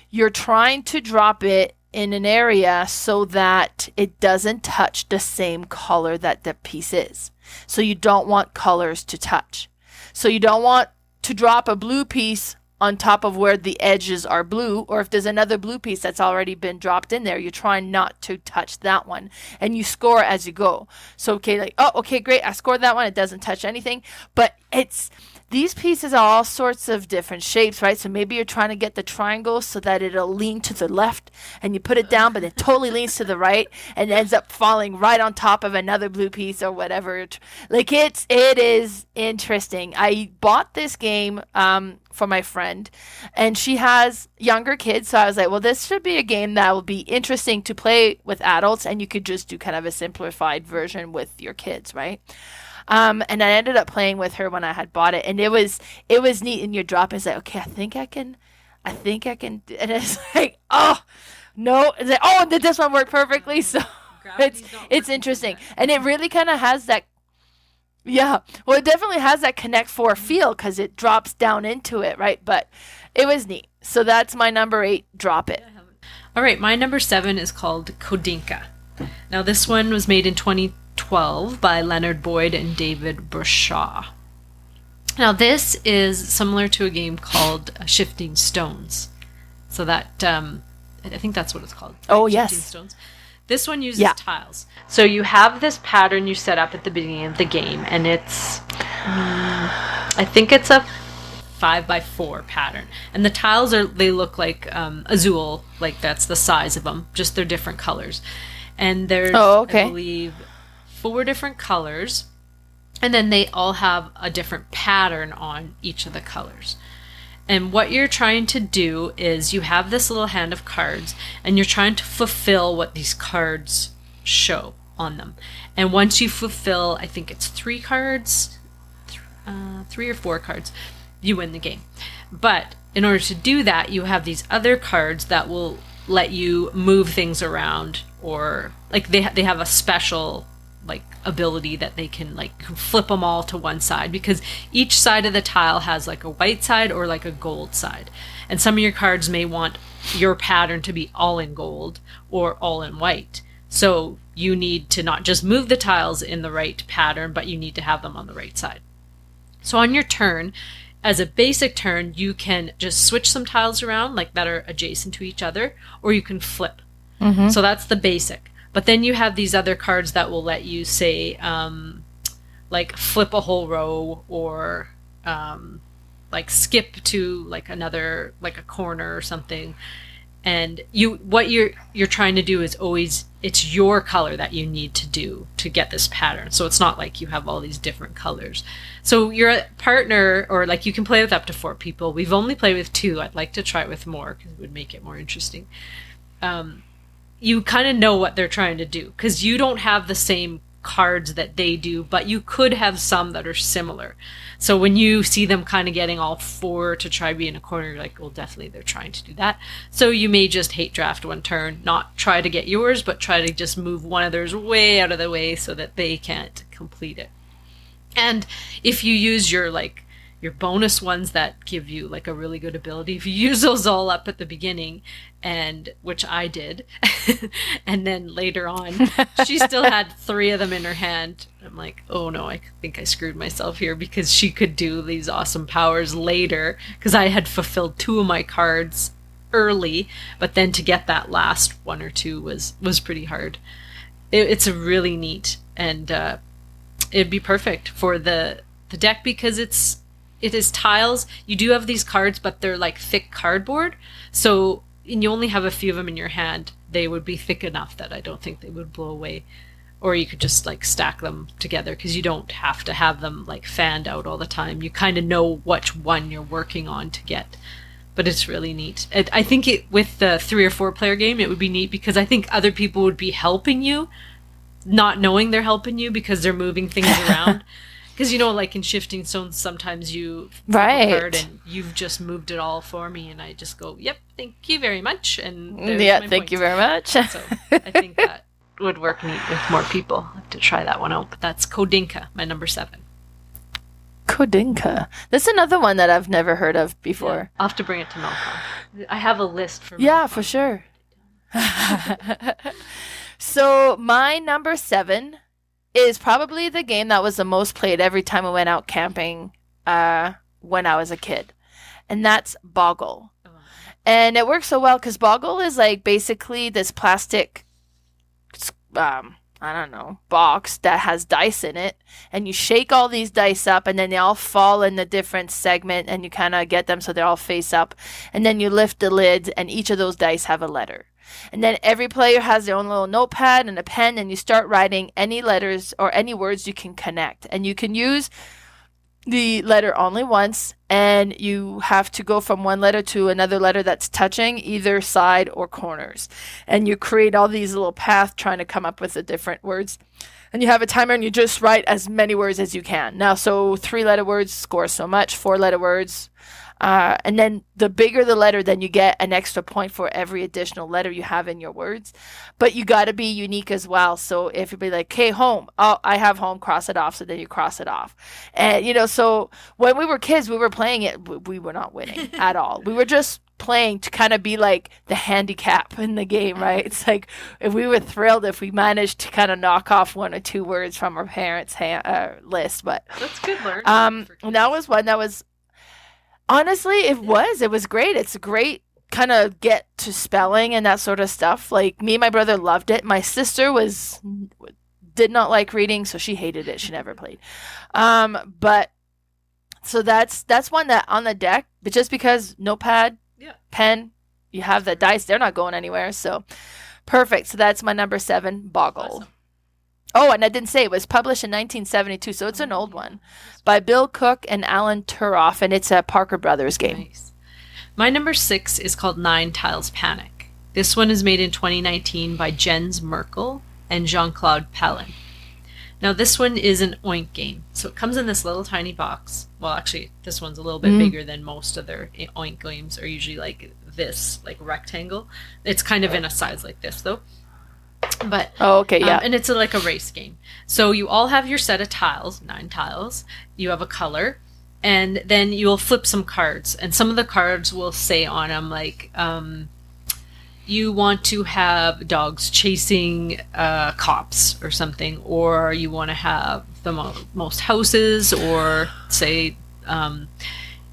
you're trying to drop it in an area so that it doesn't touch the same color that the piece is. So you don't want colors to touch. So you don't want to drop a blue piece on top of where the edges are blue, or if there's another blue piece that's already been dropped in there, you're trying not to touch that one, and you score as you go. So okay, like, oh, okay, great, I scored that one, it doesn't touch anything, but these pieces are all sorts of different shapes, right? So maybe you're trying to get the triangle so that it'll lean to the left, and you put it down, but it totally leans to the right and ends up falling right on top of another blue piece or whatever. Like it is interesting. I bought this game for my friend, and she has younger kids, so I was like, well, this should be a game that will be interesting to play with adults, and you could just do kind of a simplified version with your kids, right? And I ended up playing with her when I had bought it, and it was neat. And you drop it, it's like, okay, I think I can, and it's like, oh no, it's like, oh, did this one work perfectly? So it's interesting, and it really kind of has that. Yeah, well, it definitely has that Connect 4 feel because it drops down into it, right? But it was neat. So that's my number 8. Drop It. All right, my number 7 is called Codinca. Now this one was made in 2012 by Leonard Boyd and David Brashaw. Now this is similar to a game called Shifting Stones. So that I think that's what it's called. Right? Oh, Shifting yes. Stones. This one uses tiles. So you have this pattern you set up at the beginning of the game, and it's, I think it's a 5x4 pattern. And the tiles they look like Azul, like that's the size of them, just they're different colors. And there's, I believe, 4 different colors, and then they all have a different pattern on each of the colors. And what you're trying to do is you have this little hand of cards, and you're trying to fulfill what these cards show on them. And once you fulfill, I think it's 3 cards, 3 or 4 cards, you win the game. But in order to do that, you have these other cards that will let you move things around, or like they have a special like ability that they can like flip them all to one side, because each side of the tile has like a white side or like a gold side, and some of your cards may want your pattern to be all in gold or all in white. So you need to not just move the tiles in the right pattern, but you need to have them on the right side. So on your turn, as a basic turn, you can just switch some tiles around like that are adjacent to each other, or you can flip. So that's the basic. But then you have these other cards that will let you say, like flip a whole row, or like skip to like another, like a corner or something. And what you're trying to do is always, it's your color that you need to do to get this pattern. So it's not like you have all these different colors. So your partner, or like you can play with up to 4 people. We've only played with 2. I'd like to try it with more because it would make it more interesting. You kind of know what they're trying to do because you don't have the same cards that they do, but you could have some that are similar. So when you see them kind of getting all 4 to try be in a corner, you're like, well, definitely they're trying to do that. So you may just hate draft one turn, not try to get yours, but try to just move one of theirs way out of the way so that they can't complete it. And if you use your bonus ones that give you like a really good ability, if you use those all up at the beginning, and which I did, and then later on she still had 3 of them in her hand. I'm like, oh no, I think I screwed myself here, because she could do these awesome powers later because I had fulfilled 2 of my cards early, but then to get that last 1 or 2 was pretty hard. It's a really neat, and it'd be perfect for the deck because it is tiles. You do have these cards, but they're like thick cardboard. So, and you only have a few of them in your hand. They would be thick enough that I don't think they would blow away. Or you could just like stack them together because you don't have to have them like fanned out all the time. You kind of know which one you're working on to get. But it's really neat. I think with the 3 or 4 player game, it would be neat because I think other people would be helping you, not knowing they're helping you because they're moving things around. Because, like in Shifting Stones, sometimes you flip a card and you've just moved it all for me, and I just go, yep, thank you very much. And thank you very much. So I think that would work neat with more people. I'll have to try that one out. But that's Codinca, my number 7. Codinca. That's another one that I've never heard of before. Yeah, I'll have to bring it to Melcon. I have a list for Melcon. Yeah, for sure. So my number 7 is probably the game that was the most played every time we went out camping when I was a kid. And that's Boggle. Oh. And it works so well because Boggle is like basically this plastic, box that has dice in it. And you shake all these dice up and then they all fall in a different segment and you kind of get them so they all face up. And then you lift the lid and each of those dice have a letter. And then every player has their own little notepad and a pen, and you start writing any letters or any words you can connect. And you can use the letter only once, and you have to go from one letter to another letter that's touching either side or corners. And you create all these little paths trying to come up with the different words. And you have a timer, and you just write as many words as you can. Now, so 3-letter words score so much, 4-letter words. And then the bigger the letter, then you get an extra point for every additional letter you have in your words. But you got to be unique as well. So if you be like, hey, home, oh, I have home, cross it off. So then you cross it off. And, so when we were kids, we were playing it. We were not winning at all. We were just playing to kind of be like the handicap in the game, right? It's like if we were thrilled if we managed to kind of knock off 1 or 2 words from our parents' list. But that's good learning. And that was one that was, honestly, it was great. It's a great kind of get to spelling and that sort of stuff. Like me and my brother loved it. My sister did not like reading, so she hated it. She never played. But so that's one that on the deck, but just because notepad, pen, you have the dice, they're not going anywhere. So perfect. So that's my number 7, Boggle. Awesome. Oh, and I didn't say it was published in 1972, so it's an old one by Bill Cook and Alan Turoff, and it's a Parker Brothers game. Nice. My number 6 is called 9 Tiles Panic. This one is made in 2019 by Jens Merkel and Jean-Claude Pellin. Now, this one is an Oink game. So it comes in this little tiny box. Well, actually, this one's a little bit bigger than most of their Oink games are usually like this, like rectangle. It's kind of in a size like this, though. But okay, yeah. And it's like a race game. So you all have your set of tiles, 9 tiles. You have a color. And then you'll flip some cards. And some of the cards will say on them, like, you want to have dogs chasing cops or something, or you want to have the most houses, or say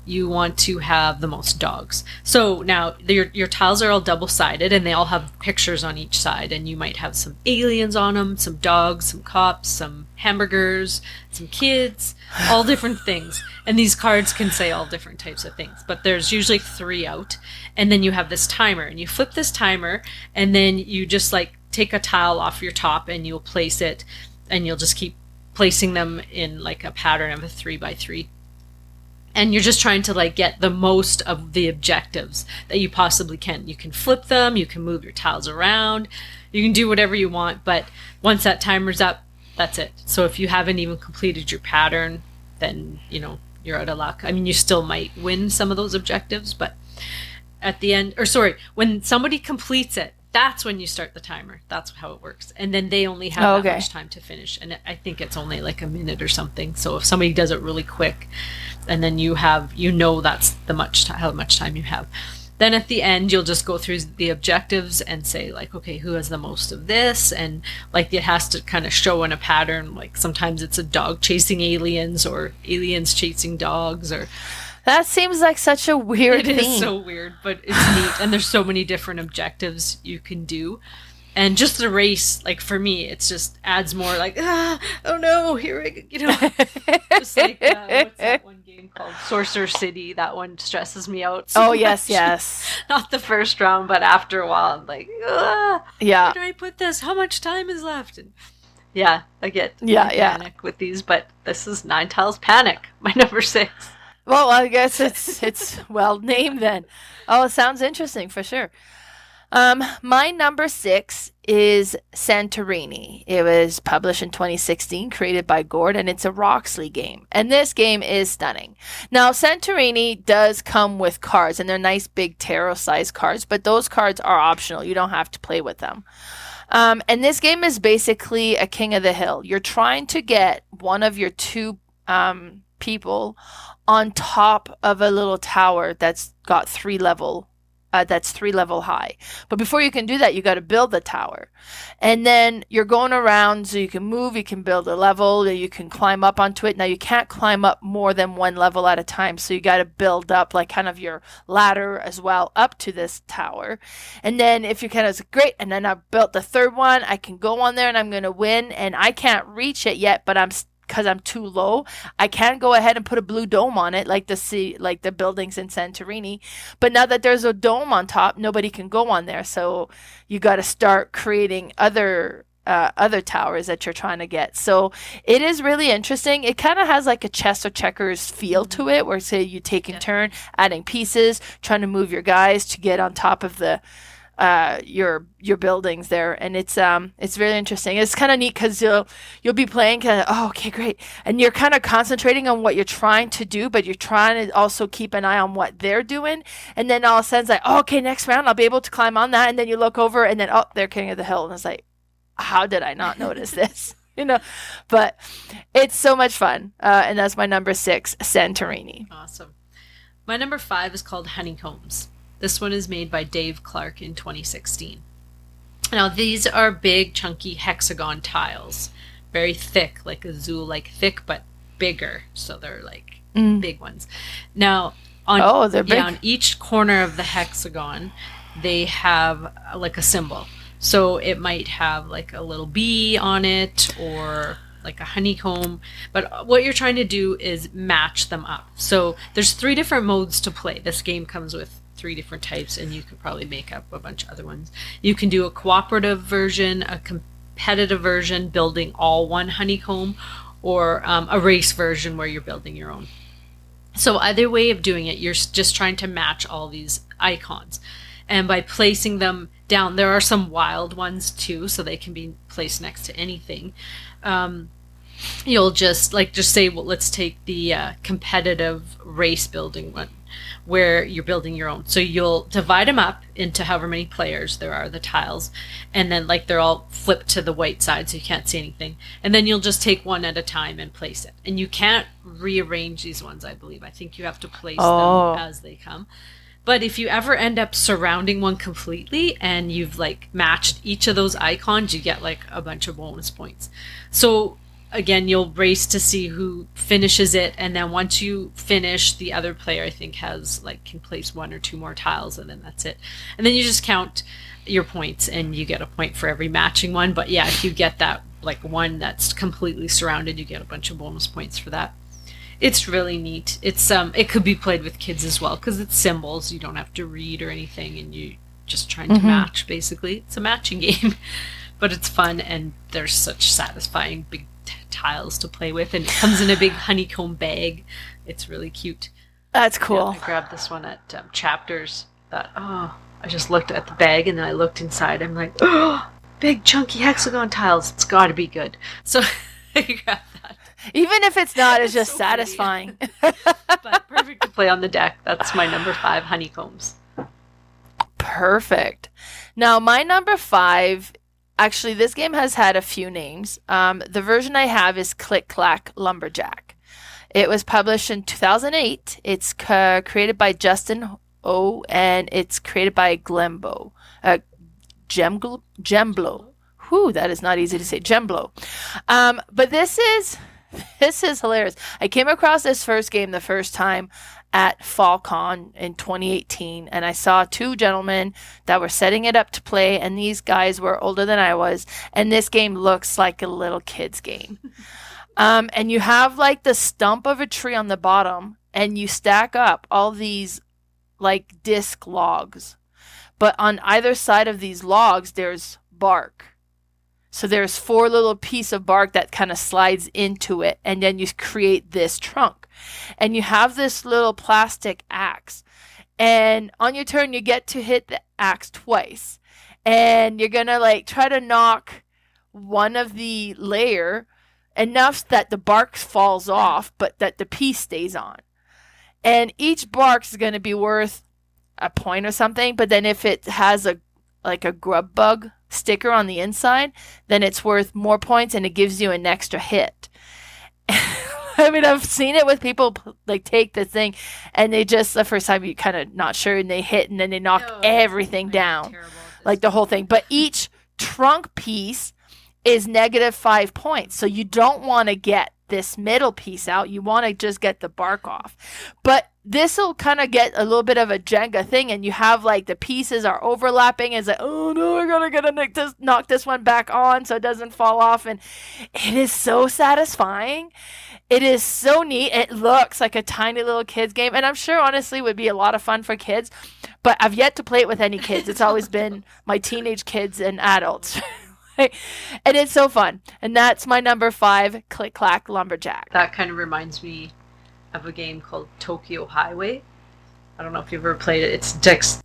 you want to have the most dogs. So now your tiles are all double-sided and they all have pictures on each side, and you might have some aliens on them, some dogs, some cops, some hamburgers, some kids, all different things. And these cards can say all different types of things, but there's usually 3 out. And then you have this timer, and you flip this timer, and then you just like take a tile off your top and you'll place it, and you'll just keep placing them in like a pattern of a 3x3. And you're just trying to like get the most of the objectives that you possibly can. You can flip them, you can move your tiles around, you can do whatever you want, but once that timer's up, that's it. So if you haven't even completed your pattern, then, you know, you're out of luck. I mean, you still might win some of those objectives, but at the end, or sorry, when somebody completes it, that's when you start the timer. That's how it works. And then they only have that much time to finish. And I think it's only like a minute or something. So if somebody does it really quick, and then you have, you know, that's how much time you have. Then at the end, you'll just go through the objectives and say like, okay, who has the most of this? And like it has to kind of show in a pattern. Like sometimes it's a dog chasing aliens or aliens chasing dogs, or That seems like such a weird thing. It is so weird, but it's neat. And there's so many different objectives you can do. And just the race, like for me, it's just adds more like, oh no, here I go, you know. Just like, what's that one game called? Sorcerer City. That one stresses me out so much. Yes. Not the first round, but after a while, I'm like, yeah. Where do I put this? How much time is left? And yeah, I get panic with these, but this is 9 Tiles Panic, my number 6. Well, I guess it's well named then. Oh, it sounds interesting for sure. My number 6 is Santorini. It was published in 2016, created by Gord, and it's a Roxley game. And this game is stunning. Now, Santorini does come with cards, and they're nice big tarot-sized cards, but those cards are optional. You don't have to play with them. And this game is basically a King of the Hill. You're trying to get one of your 2 people on top of a little tower that's got 3 level high. But before you can do that, you got to build the tower. And then you're going around, so you can move, you can build a level, you can climb up onto it. Now you can't climb up more than 1 level at a time, so you got to build up like kind of your ladder as well up to this tower. And then if you kind of great, and then I built the 3rd one, I can go on there and I'm going to win, and I can't reach it yet, but because I'm too low, I can go ahead and put a blue dome on it, like the buildings in Santorini. But now that there's a dome on top, nobody can go on there. So you got to start creating other towers that you're trying to get. So it is really interesting. It kind of has like a chess or checkers feel to it, where say you take in turn adding pieces, trying to move your guys to get on top of the your buildings there, and it's really interesting. It's kind of neat because you'll be playing kind of, oh, okay, great, and you're kind of concentrating on what you're trying to do, but you're trying to also keep an eye on what they're doing, and then all of a sudden it's like, oh, okay, next round I'll be able to climb on that, and then you look over and then, oh, they're King of the Hill, and it's like, how did I not notice this? You know, but it's so much fun, and that's my number 6, Santorini. Awesome. My number 5 is called Honeycombs. This one is made by Dave Clark in 2016. Now, these are big, chunky hexagon tiles. Very thick, like Azul, like thick, but bigger. So they're like big ones. Now, they're big. On each corner of the hexagon, they have like a symbol. So it might have like a little bee on it or like a honeycomb. But what you're trying to do is match them up. So there's 3 different modes to play. This game comes with 3 different types, and you could probably make up a bunch of other ones. You can do a cooperative version, a competitive version, building all one honeycomb, or a race version where you're building your own. So either way of doing it, you're just trying to match all these icons. And by placing them down, there are some wild ones too, so they can be placed next to anything. You'll just say, well, let's take the competitive race building one, where you're building your own. So you'll divide them up into however many players there are, the tiles, and then like they're all flipped to the white side so you can't see anything. And then you'll just take one at a time and place it. And you can't rearrange these ones, I believe. I think you have to place them as they come. But if you ever end up surrounding one completely and you've like matched each of those icons, you get like a bunch of bonus points. So again, you'll race to see who finishes it, and then once you finish, the other player, I think, has like can place 1 or 2 more tiles, and then that's it. And then you just count your points, and you get a point for every matching one. But yeah, if you get that like one that's completely surrounded, you get a bunch of bonus points for that. It's really neat. It's it could be played with kids as well because it's symbols. You don't have to read or anything, and you just trying to match. Basically, it's a matching game, but it's fun, and there's such satisfying big tiles to play with, and it comes in a big honeycomb bag. It's really cute. That's cool. Yeah, I grabbed this one at Chapters. I just looked at the bag, and then I looked inside. I'm like, oh, big chunky hexagon tiles. It's got to be good. So I grabbed that. Even if it's not, it's just so satisfying. But perfect to play on the deck. That's my number 5, Honeycombs. Perfect. Now, my number 5, actually, this game has had a few names. The version I have is Clic, Clack, Lumberjack. It was published in 2008. It's created by Justin O, and it's created by Gemblo. Whew, that is not easy to say. Gemblo. But this is hilarious. I came across this first game the first time at FallCon in 2018, and I saw 2 gentlemen that were setting it up to play, and these guys were older than I was, and this game looks like a little kid's game. And you have like the stump of a tree on the bottom, and you stack up all these like disc logs, but on either side of these logs there's bark. So there's 4 little pieces of bark that kind of slides into it, and then you create this trunk. And you have this little plastic axe. And on your turn, you get to hit the axe twice. And you're going to like try to knock one of the layer enough that the bark falls off, but that the piece stays on. And each bark is going to be worth a point or something. But then if it has a grub bug sticker on the inside, then it's worth more points, and it gives you an extra hit. I mean, I've seen it with people like take the thing, and they just the first time you kind of not sure, and they hit, and then they knock everything down, like the whole thing. But each trunk piece is -5 points, so you don't want to get this middle piece out. You want to just get the bark off. But this will kind of get a little bit of a Jenga thing, and you have like the pieces are overlapping. It's like, oh no, I gotta knock this one back on so it doesn't fall off. And it is so satisfying. It is so neat. It looks like a tiny little kids game, and I'm sure honestly would be a lot of fun for kids, but I've yet to play it with any kids. It's always been my teenage kids and adults. And it's so fun. And that's my number 5, Clic Clack Lumberjack. That kind of reminds me of a game called Tokyo Highway. I don't know if you've ever played it. It's just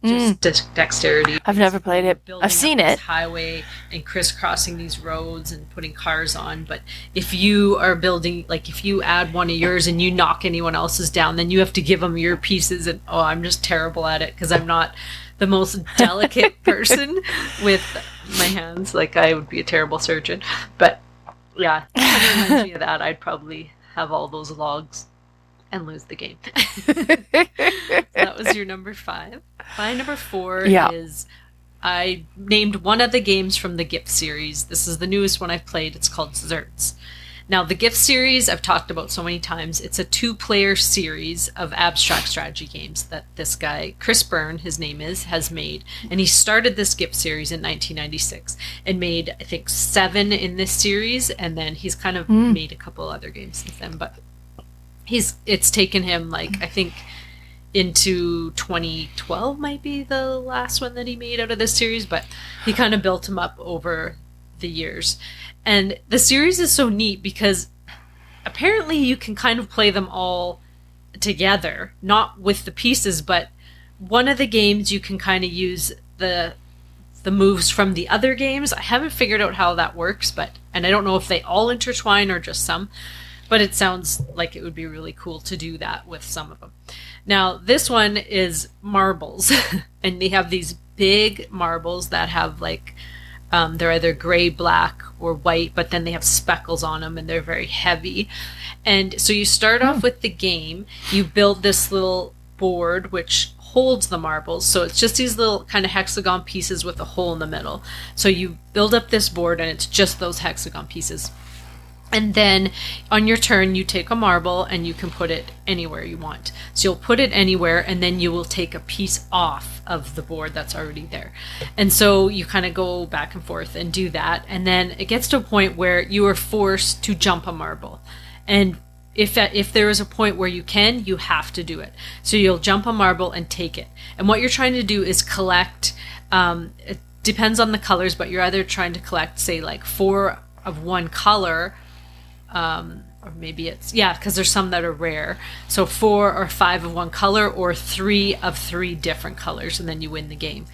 dexterity. I've never played it. I've seen it. Highway and crisscrossing these roads and putting cars on. But if you are building, like if you add one of yours and you knock anyone else's down, then you have to give them your pieces. And I'm just terrible at it because I'm not the most delicate person with my hands. Like I would be a terrible surgeon. But yeah, it kind of reminds me of that. I'd probably have all those logs and lose the game. That was your number 5. My number 4 is, I named one of the games from the GIPF series. This is the newest one I've played. It's called Zertz. Now, the GIPF series I've talked about so many times. It's a 2-player series of abstract strategy games that this guy, Chris Byrne, his name is, has made. And he started this GIPF series in 1996 and made, I think, 7 in this series. And then he's kind of made a couple other games since then. But it's taken him, like, I think into 2012 might be the last one that he made out of this series, but he kind of built him up over the years. And the series is so neat because apparently you can kind of play them all together, not with the pieces, but one of the games you can kind of use the moves from the other games. I haven't figured out how that works, and I don't know if they all intertwine or just some. But it sounds like it would be really cool to do that with some of them. Now, this one is marbles. And they have these big marbles that have like, they're either gray, black, or white, but then they have speckles on them and they're very heavy. And so you start off with the game. You build this little board which holds the marbles. So it's just these little kind of hexagon pieces with a hole in the middle. So you build up this board and it's just those hexagon pieces. And then on your turn, you take a marble and you can put it anywhere you want. So you'll put it anywhere, and then you will take a piece off of the board that's already there. And so you kind of go back and forth and do that. And then it gets to a point where you are forced to jump a marble. And if there is a point where you can, you have to do it. So you'll jump a marble and take it. And what you're trying to do is collect, it depends on the colors, but you're either trying to collect, say, like 4 of one color, or maybe it's, yeah, because there's some that are rare. So 4 or 5 of one color, or 3 of 3 different colors, and then you win the game.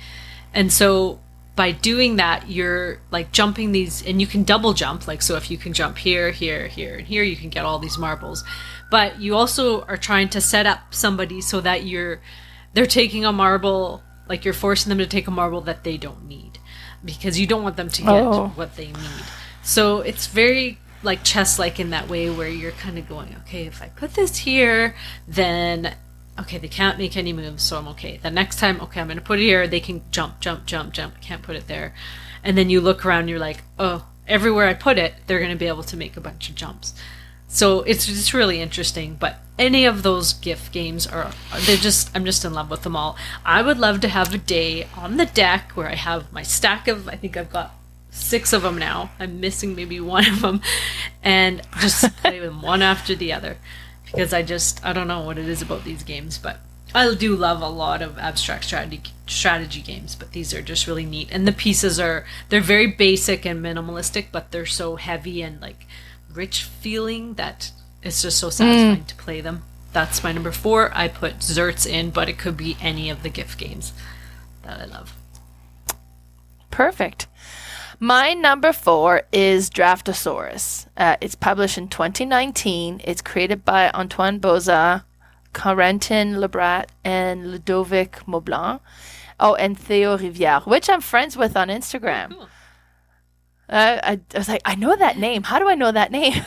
And so by doing that, you're like jumping these, and you can double jump. Like, so if you can jump here, here, here, and here, you can get all these marbles. But you also are trying to set up somebody so that they're taking a marble, like you're forcing them to take a marble that they don't need, because you don't want them to get what they need. So it's very like chess-like in that way, where you're kind of going, okay, if I put this here, then okay, they can't make any moves, so I'm okay. The next time, okay, I'm going to put it here, they can jump, jump, jump, jump, can't put it there. And then you look around, you're like, oh, everywhere I put it, they're going to be able to make a bunch of jumps. So it's just really interesting. But any of those GIF games I'm just in love with them all. I would love to have a day on the deck where I have my stack of, I think I've got 6 of them now. I'm missing maybe 1 of them, and just play them one after the other, because I don't know what it is about these games, but I do love a lot of abstract strategy games, but these are just really neat. And the pieces they're very basic and minimalistic, but they're so heavy and like rich feeling that it's just so satisfying to play them. That's my number 4. I put Zertz in, but it could be any of the GIF games that I love. Perfect. My number 4 is Draftosaurus. It's published in 2019. It's created by Antoine Boza, Corentin Lebrat, and Ludovic Maublanc. Oh, and Theo Rivière, which I'm friends with on Instagram. Cool. I was like, I know that name. How do I know that name?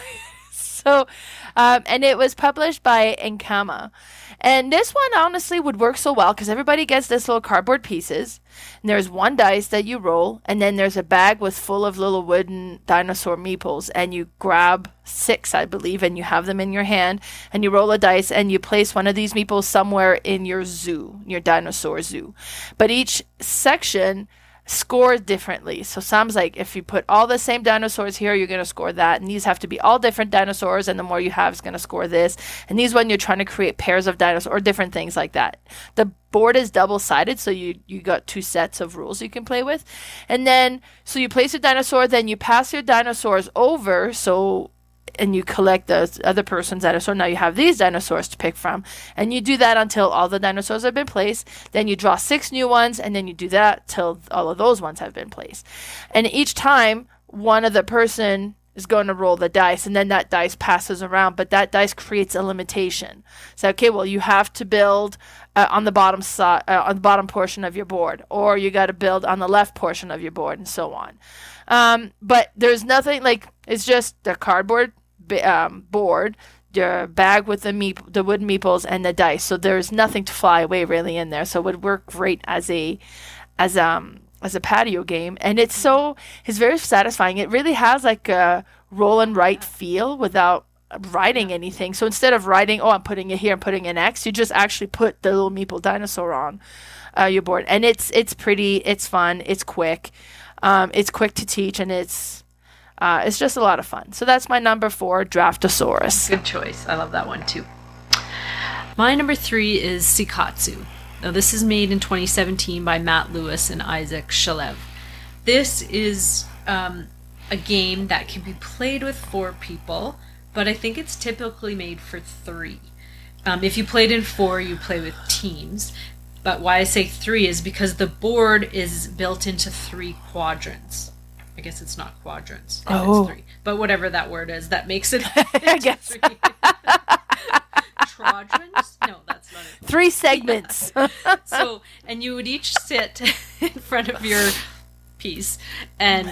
So, and it was published by Enkama. And this one honestly would work so well because everybody gets this little cardboard pieces. And there's 1 dice that you roll, and then there's a bag with full of little wooden dinosaur meeples, and you grab 6, I believe, and you have them in your hand, and you roll a dice, and you place one of these meeples somewhere in your zoo, your dinosaur zoo. But each section scores differently. So some's like, if you put all the same dinosaurs here, you're going to score that, and these have to be all different dinosaurs, and the more you have is going to score this. And these when you're trying to create pairs of dinosaurs or different things like that. The board is double-sided, so you got 2 sets of rules you can play with. And then so you place your dinosaur, then you pass your dinosaurs over, and you collect the other person's dinosaur. Now you have these dinosaurs to pick from. And you do that until all the dinosaurs have been placed. Then you draw 6 new ones, and then you do that till all of those ones have been placed. And each time, one of the person is going to roll the dice, and then that dice passes around, but that dice creates a limitation. So, okay, well, you have to build on the bottom side, on the bottom portion of your board, or you got to build on the left portion of your board, and so on. But there's nothing like, it's just the cardboard board, the bag with the wood meeples, and the dice. So there's nothing to fly away really in there. So it would work great as a patio game, and it's very satisfying. It really has like a roll and write feel without writing anything. So instead of writing, I'm putting it here, I'm putting an X, you just actually put the little meeple dinosaur on your board, and it's pretty, it's fun, it's quick to teach, and it's just a lot of fun. So that's my number 4, Draftosaurus. Good choice. I love that one too. My number 3 is Seikatsu. Now this is made in 2017 by Matt Lewis and Isaac Shalev. This is a game that can be played with 4 people, but I think it's typically made for 3. If you played in 4, you play with teams. But why I say 3 is because the board is built into 3 quadrants. I guess it's not quadrants. It's 3. But whatever that word is, that makes it I guess. 3. Quadrants? No, that's not it. 3 segments. So, and you would each sit in front of your piece, and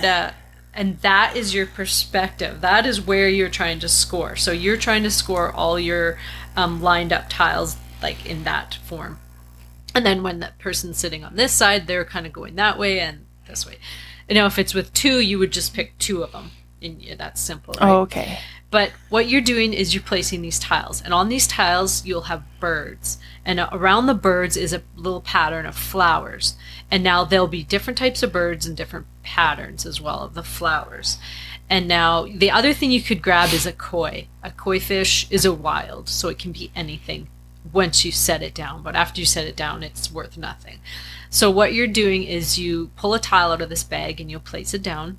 that is your perspective. That is where you're trying to score. So you're trying to score all your lined up tiles like in that form. And then when that person's sitting on this side, they're kind of going that way and this way. You know, if it's with 2, you would just pick 2 of them. And yeah, that's simple, right? Oh, okay. But what you're doing is you're placing these tiles. And on these tiles, you'll have birds. And around the birds is a little pattern of flowers. And now there'll be different types of birds and different patterns as well of the flowers. And now the other thing you could grab is a koi. A koi fish is a wild, so it can be anything once you set it down. But after you set it down, it's worth nothing. So what you're doing is you pull a tile out of this bag and you'll place it down.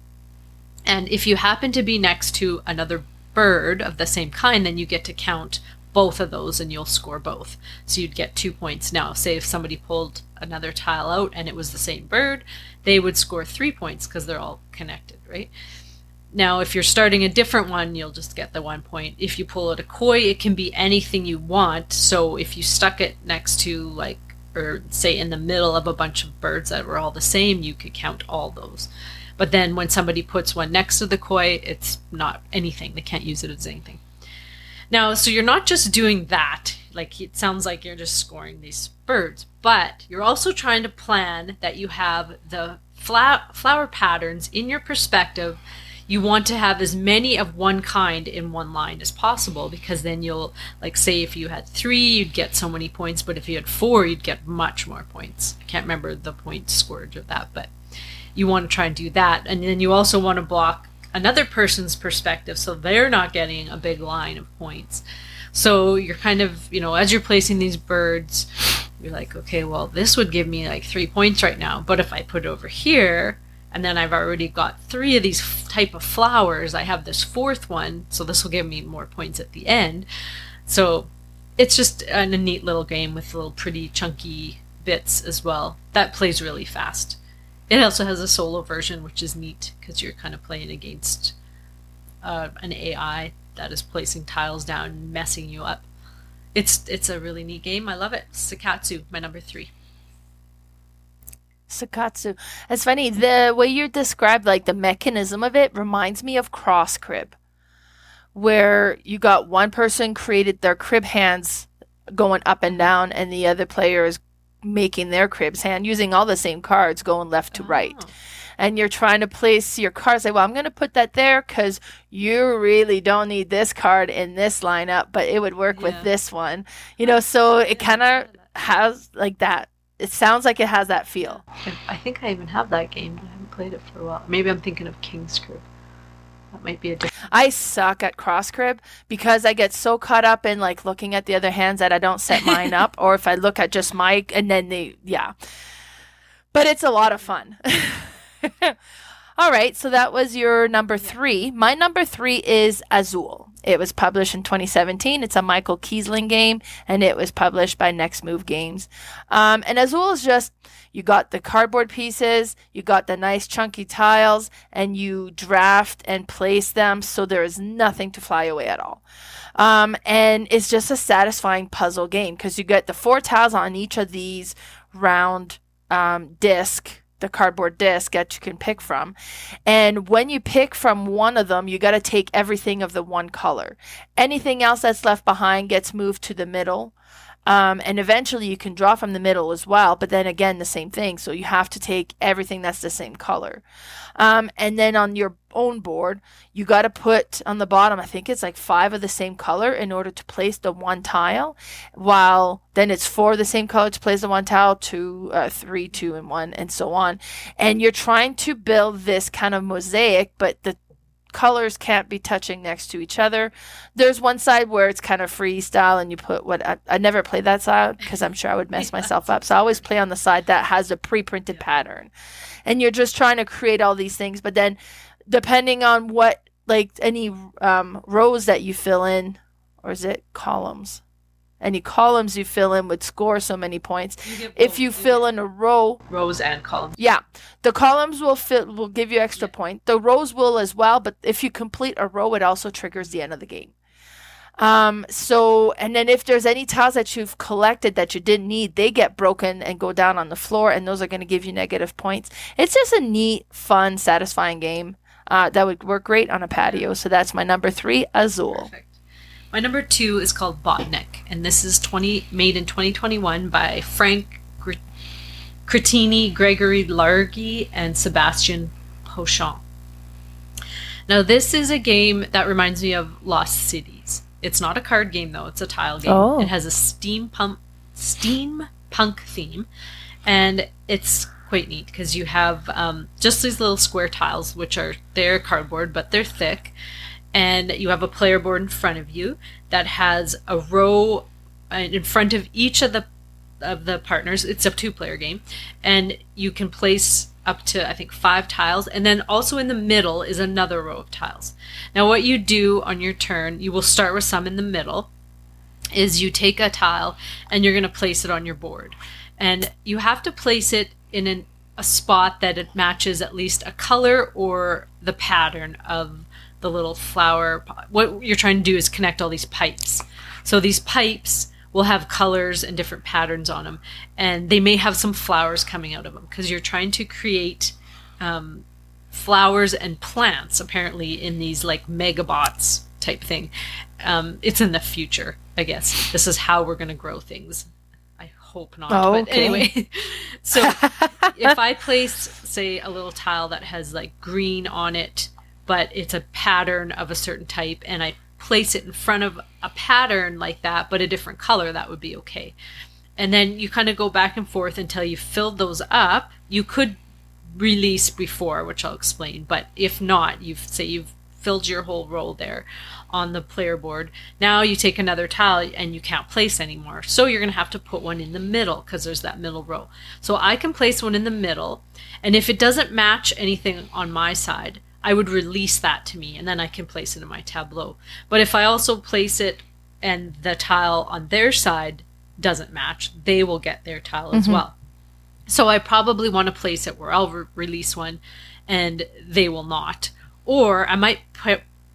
And if you happen to be next to another bird of the same kind, then you get to count both of those and you'll score both. So you'd get 2 points. Now, say if somebody pulled another tile out and it was the same bird, they would score 3 points because they're all connected, right? Now, if you're starting a different one, you'll just get the 1 point. If you pull out a koi, it can be anything you want. So if you stuck it next to, like, or say in the middle of a bunch of birds that were all the same, you could count all those. But then when somebody puts one next to the koi, it's not anything. They can't use it as anything. Now, so you're not just doing that. Like, it sounds like you're just scoring these birds. But you're also trying to plan that you have the flower patterns in your perspective. You want to have as many of one kind in one line as possible, because then you'll, like, say if you had 3, you'd get so many points. But if you had 4, you'd get much more points. I can't remember the point scourge of that, but you want to try and do that. And then you also want to block another person's perspective so they're not getting a big line of points. So you're kind of, as you're placing these birds, you're like, okay, well, this would give me like 3 points right now. But if I put it over here, and then I've already got 3 of these type of flowers, I have this 4th one, so this will give me more points at the end. So it's just a neat little game with little pretty chunky bits as well. That plays really fast. It also has a solo version, which is neat because you're kind of playing against an AI that is placing tiles down and messing you up. It's a really neat game. I love it. Seikatsu, my number 3. Seikatsu. It's funny, the way you described like the mechanism of it reminds me of cross crib, where you got one person created their crib hands going up and down, and the other player is making their cribs hand using all the same cards going left to right. And you're trying to place your cards, like, well, I'm going to put that there because you really don't need this card in this lineup, but it would work with this one. So it kind of has like that. It sounds like it has that feel. I think I even have that game, but I haven't played it for a while. Maybe I'm thinking of King's Crib. That might be a different. I suck at cross crib because I get so caught up in like looking at the other hands that I don't set mine up, or if I look at just my and then but it's a lot of fun. All right, so that was your number 3. My number 3 is Azul. It was published in 2017. It's a Michael Kiesling game, and it was published by Next Move Games. And Azul is just, you got the cardboard pieces, you got the nice chunky tiles, and you draft and place them so there is nothing to fly away at all. And it's just a satisfying puzzle game because you get the 4 tiles on each of these round disc, the cardboard disc that you can pick from. And when you pick from one of them, you got to take everything of the one color. Anything else that's left behind gets moved to the middle. And eventually you can draw from the middle as well, but then again, the same thing. So you have to take everything that's the same color. And then on your own board, you got to put on the bottom, I think it's like 5 of the same color in order to place the one tile, while then it's 4 of the same color to place the one tile, 2, 3, 2, and 1, and so on. And you're trying to build this kind of mosaic, but the colors can't be touching next to each other. There's one side where it's kind of freestyle and you put what I never play that side because I'm sure I would mess myself up. So I always play on the side that has a pre-printed pattern. And you're just trying to create all these things. But then depending on what, like any rows that you fill in, or is it columns? Any columns you fill in would score so many points. If you fill in a row, rows and columns. Yeah, the columns will give you extra point. The rows will as well, but if you complete a row, it also triggers the end of the game. And then if there's any tiles that you've collected that you didn't need, they get broken and go down on the floor, and those are going to give you negative points. It's just a neat, fun, satisfying game that would work great on a patio. So that's my number 3, Azul. Perfect. My number 2 is called Botanik, and this is made in 2021 by Frank Cretini, Gregory Largy, and Sebastian Pochon. Now, this is a game that reminds me of Lost Cities. It's not a card game, though. It's a tile game. Oh. It has a steampunk theme, and it's quite neat because you have just these little square tiles, which are they're cardboard, but they're thick, and you have a player board in front of you that has a row in front of each of the partners. It's a 2-player game, and you can place up to, I think, 5 tiles, and then also in the middle is another row of tiles. Now, what you do on your turn, you will start with some in the middle, is you take a tile and you're going to place it on your board. And you have to place it in a spot that it matches at least a color or the pattern of the little flower. What you're trying to do is connect all these pipes. So these pipes will have colors and different patterns on them, and they may have some flowers coming out of them because you're trying to create flowers and plants apparently in these like megabots type thing. It's in the future, I guess. This is how we're going to grow things. I hope not. Oh, but okay. anyway, so if I place, say, a little tile that has like green on it, but it's a pattern of a certain type, and I place it in front of a pattern like that, but a different color, that would be okay. And then you kind of go back and forth until you've filled those up. You could release before, which I'll explain, but if not, you've filled your whole row there on the player board. Now you take another tile and you can't place anymore. So you're going to have to put one in the middle because there's that middle row. So I can place one in the middle, and if it doesn't match anything on my side, I would release that to me, and then I can place it in my tableau. But if I also place it and the tile on their side doesn't match, they will get their tile as well. So I probably want to place it where I'll release one and they will not. Or I might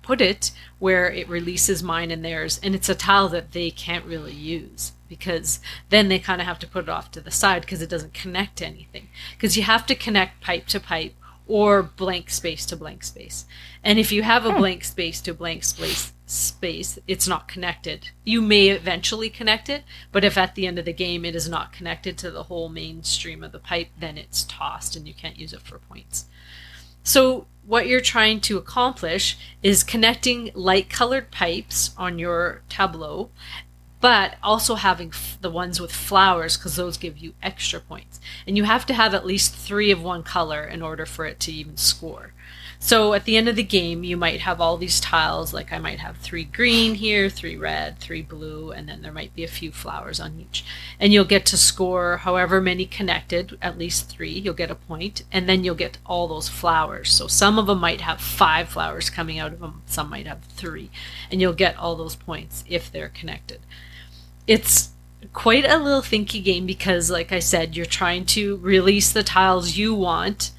put it where it releases mine and theirs, and it's a tile that they can't really use, because then they kind of have to put it off to the side because it doesn't connect to anything. Because you have to connect pipe to pipe or blank space to blank space. And if you have a blank space to blank space, it's not connected. You may eventually connect it, but if at the end of the game it is not connected to the whole mainstream of the pipe, then it's tossed and you can't use it for points. So what you're trying to accomplish is connecting light-colored pipes on your tableau, but also having the ones with flowers, because those give you extra points. And you have to have at least 3 of one color in order for it to even score. So at the end of the game, you might have all these tiles, like I might have 3 green here, 3 red, 3 blue, and then there might be a few flowers on each. And you'll get to score however many connected, at least 3, you'll get a point, and then you'll get all those flowers. So some of them might have 5 flowers coming out of them, some might have 3, and you'll get all those points if they're connected. It's quite a little thinky game because, like I said, you're trying to release the tiles you want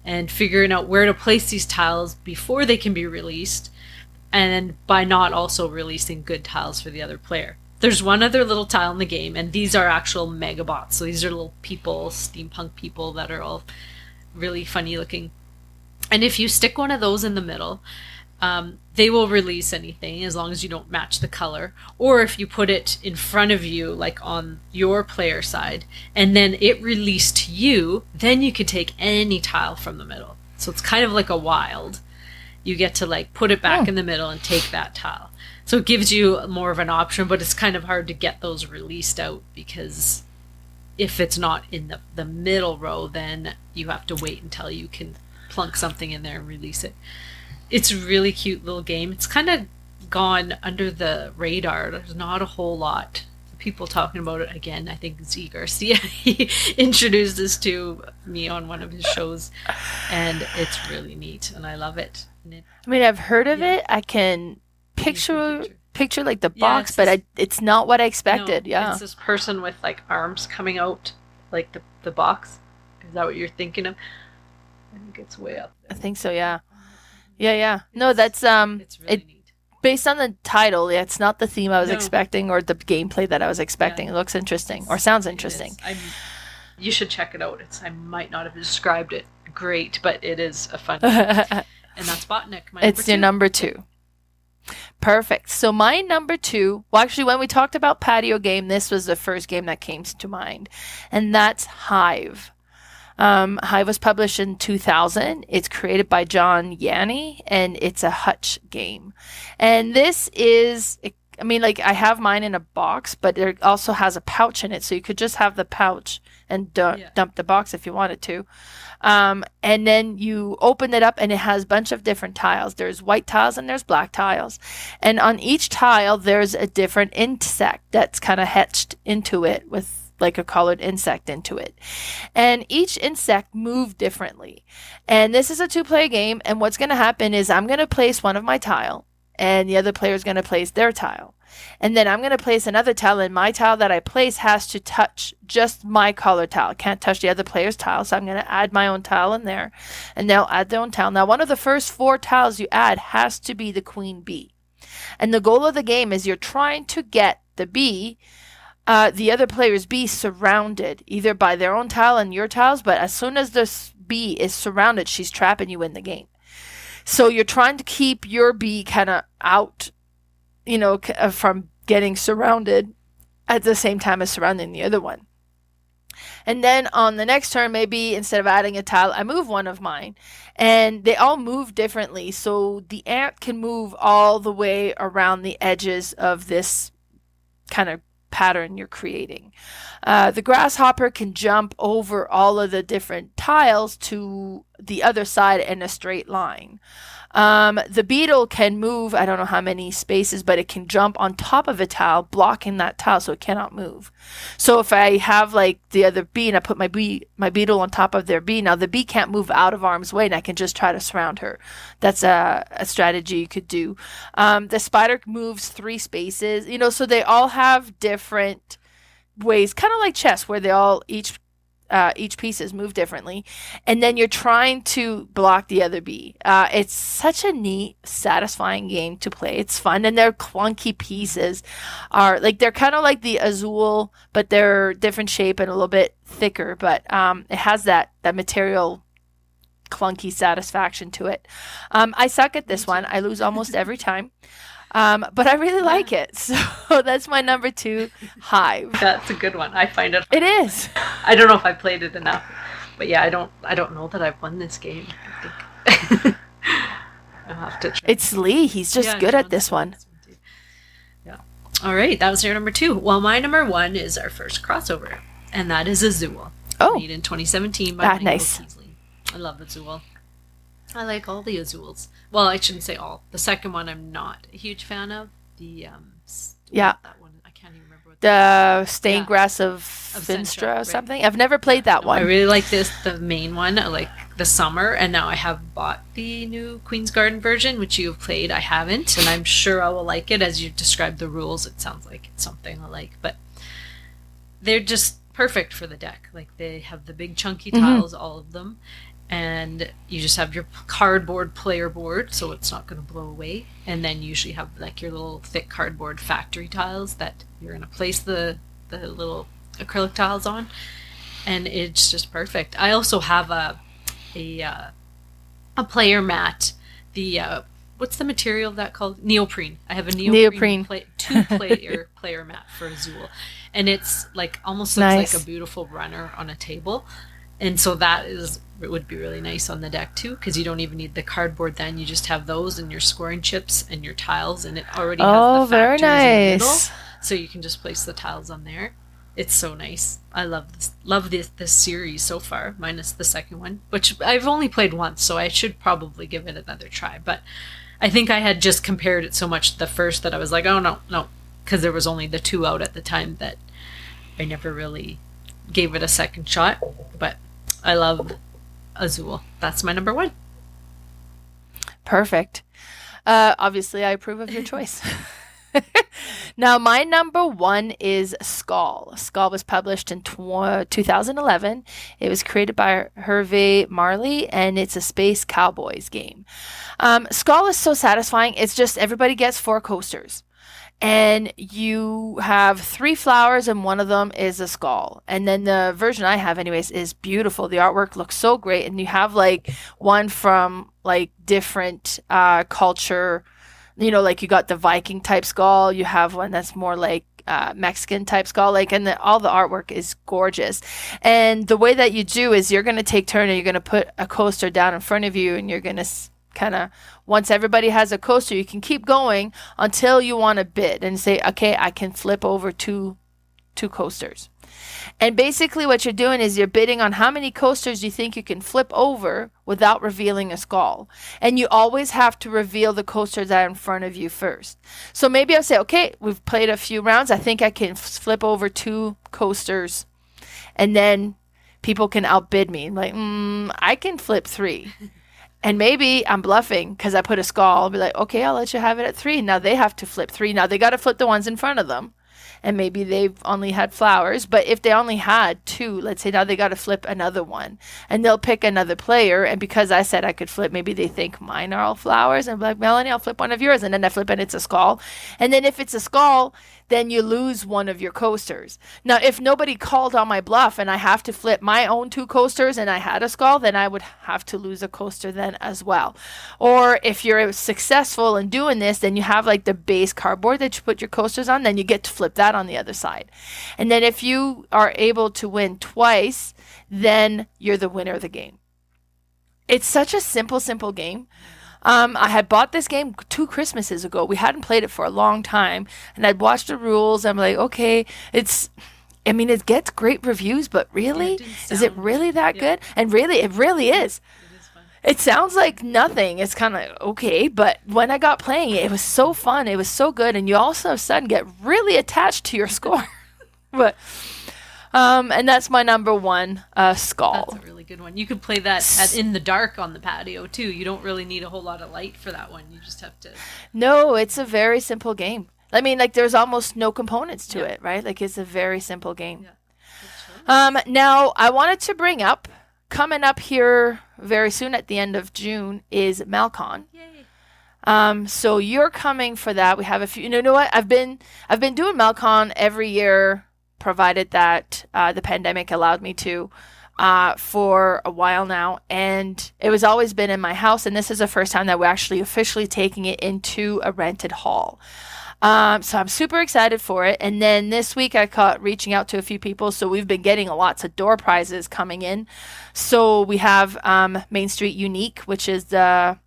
and figuring out where to place these tiles before they can be released, and by not also releasing good tiles for the other player. There's one other little tile in the game, and these are actual megabots. So these are little people, steampunk people that are all really funny looking. And if you stick one of those in the middle, they will release anything as long as you don't match the color. Or if you put it in front of you, like on your player side, and then it released to you, then you could take any tile from the middle. So it's kind of like a wild. You get to like put it back in the middle and take that tile. So it gives you more of an option, but it's kind of hard to get those released out because if it's not in the middle row, then you have to wait until you can plunk something in there and release it. It's a really cute little game. It's kind of gone under the radar. There's not a whole lot of people talking about it. Again, I think Z Garcia, he introduced this to me on one of his shows, and it's really neat, and I love it. I mean, I've heard of it. I can picture like the box, but it's not what I expected. No, it's this person with like arms coming out, like the box. Is that what you're thinking of? I think it's way up there. I think so. Yeah. Yeah. No, that's it's really neat. Based on the title, it's not the theme I was expecting or the gameplay that I was expecting. It looks interesting or sounds interesting. You should check it out. I might not have described it great, but it is a fun game. And that's Botanik. It's your number 2. Perfect. So my number 2, well, actually, when we talked about Patio game, this was the first game that came to mind, and that's Hive. Hive was published in 2000. It's created by John Yanni, and it's a Hutch game. And this is, I mean, like, I have mine in a box, but it also has a pouch in it, so you could just have the pouch and dump the box if you wanted to. And then you open it up, and it has a bunch of different tiles. There's white tiles and there's black tiles. And on each tile, there's a different insect that's kind of etched into it with like a colored insect into it. And each insect moved differently. And this is a two-player game, and what's going to happen is I'm going to place one of my tile, and the other player is going to place their tile. And then I'm going to place another tile, and my tile that I place has to touch just my color tile. It can't touch the other player's tile, so I'm going to add my own tile in there, and they'll add their own tile. Now, one of the first 4 tiles you add has to be the queen bee. And the goal of the game is you're trying to get the bee, the other player's bee, surrounded either by their own tile and your tiles, but as soon as this bee is surrounded, she's trapped and you win the game. So you're trying to keep your bee kind of out, from getting surrounded at the same time as surrounding the other one. And then on the next turn, maybe instead of adding a tile, I move one of mine. And they all move differently. So the ant can move all the way around the edges of this kind of pattern you're creating. The grasshopper can jump over all of the different tiles to the other side in a straight line. The beetle can move, I don't know how many spaces, but it can jump on top of a tile, blocking that tile so it cannot move. So if I have like the other bee and I put my beetle on top of their bee, now the bee can't move out of harm's way and I can just try to surround her. That's a strategy you could do. The spider moves 3 spaces, so they all have different ways, kind of like chess, where they all each pieces move differently, and then you're trying to block the other bee. It's such a neat, satisfying game to play. It's fun, and their clunky pieces are like, they're kind of like the Azul, but they're different shape and a little bit thicker, but it has that material clunky satisfaction to it. I suck at this one. I lose almost every time. But I really like it. So that's my number 2, Hive. That's a good one. I find it. It is. I don't know if I played it enough, but yeah, I don't know that I've won this game. I think I'll have to try. It's Lee. He's just good at this one. Yeah. All right, that was your number 2. Well, my number 1 is our first crossover, and that is Azul. Made in 2017 by Michael nice. Keasley. I love Azul. I like all the Azuls. Well, I shouldn't say all. The second one I'm not a huge fan of. The that one, I can't even remember what the stained grass of Finstra or something. I've never played that one. I really like the main one. I like the summer, and now I have bought the new Queen's Garden version, which you have played. I haven't, and I'm sure I will like it. As you described the rules, it sounds like it's something I like, but they're just perfect for the deck. Like, they have the big chunky tiles, all of them, and you just have your cardboard player board, so it's not going to blow away. And then you usually have like your little thick cardboard factory tiles that you're going to place the little acrylic tiles on, and it's just perfect. I also have a player mat. The what's the material of that called? Neoprene. I have a neoprene. Player mat for Azul, and it's like almost looks like a beautiful runner on a table. And so it would be really nice on the deck too, because you don't even need the cardboard then. You just have those and your scoring chips and your tiles, and it already has the factors in the middle. So you can just place the tiles on there. It's so nice. I love this series so far, minus the second one, which I've only played once, so I should probably give it another try. But I think I had just compared it so much to the first that I was like, oh no, because there was only the 2 out at the time that I never really gave it a second shot. But I love Azul. That's my number 1. Perfect. Obviously, I approve of your choice. Now, my number 1 is Skull. Skull was published in 2011. It was created by Hervé Marley, and it's a Space Cowboys game. Skull is so satisfying. It's just everybody gets 4 coasters. And you have 3 flowers, and one of them is a skull. And then the version I have anyways is beautiful. The artwork looks so great, and you have like one from like different culture. Like you got the Viking type skull. You have one that's more like Mexican type skull, like, and all the artwork is gorgeous. And the way that you do is you're going to take turn and you're going to put a coaster down in front of you, and you're going to kind of, once everybody has a coaster, you can keep going until you want to bid and say, okay, I can flip over two coasters. And basically what you're doing is you're bidding on how many coasters you think you can flip over without revealing a skull. And you always have to reveal the coasters that are in front of you first. So maybe I'll say, okay, we've played a few rounds. I think I can flip over 2 coasters. And then people can outbid me. Like, I can flip 3. And maybe I'm bluffing because I put a skull. I'll be like, okay, I'll let you have it at 3. Now they have to flip 3. Now they got to flip the ones in front of them. And maybe they've only had flowers. But if they only had 2, let's say now they got to flip another one. And they'll pick another player. And because I said I could flip, maybe they think mine are all flowers. And I'm like, Melanie, I'll flip one of yours. And then I flip and it's a skull. And then if it's a skull, then you lose one of your coasters. Now, if nobody called on my bluff and I have to flip my own 2 coasters and I had a skull, then I would have to lose a coaster then as well. Or if you're successful in doing this, then you have like the base cardboard that you put your coasters on, then you get to flip that on the other side. And then if you are able to win twice, then you're the winner of the game. It's such a simple game. I had bought this game 2 Christmases ago. We hadn't played it for a long time. And I'd watched the rules. I'm like, okay, it gets great reviews, but really? Is it really that good? And really, it really is. It is fun. It sounds like nothing. It's kind of okay. But when I got playing it, it was so fun. It was so good. And you also, of a sudden, get really attached to your score. But... and that's my number 1 skull. That's a really good one. You could play that in the dark on the patio too. You don't really need a whole lot of light for that one. You just have to. No, it's a very simple game. I mean, like there's almost no components to it, right? Like it's a very simple game. Yeah. Now I wanted to bring up coming up here very soon at the end of June is Malcon. Yay. So you're coming for that. We have a few. You know what? I've been doing Malcon every year, provided that the pandemic allowed me to, for a while now. And it was always been in my house. And this is the first time that we're actually officially taking it into a rented hall. So I'm super excited for it. And then this week I caught reaching out to a few people. So we've been getting lots of door prizes coming in. So we have Main Street Unique, which is a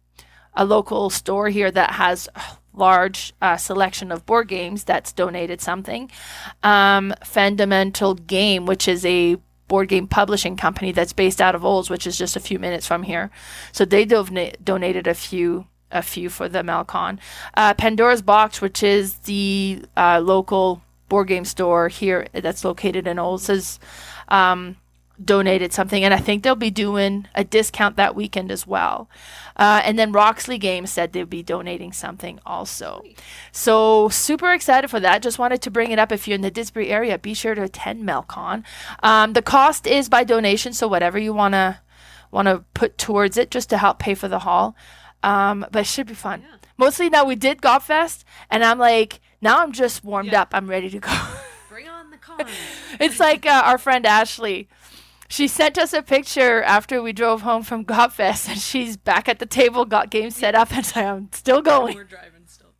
local store here that has large selection of board games that's donated something. Fundamental Game, which is a board game publishing company that's based out of Olds, which is just a few minutes from here. So they donated a few for the Malcon. Pandora's Box, which is the local board game store here that's located in Olds, has donated something, and I think they'll be doing a discount that weekend as well. And then Roxley Games said they'll be donating something also. So super excited for that. Just wanted to bring it up. If you're in the Didsbury area, be sure to attend Malcon. The cost is by donation, so whatever you wanna put towards it, just to help pay for the hall. But it should be fun. Yeah. Mostly now we did Gobfest, and I'm like, now I'm just warmed up. I'm ready to go. Bring on the con. It's like our friend Ashley. She sent us a picture after we drove home from Gobfest, and she's back at the table, got games set up, and so I'm still going. We're driving still.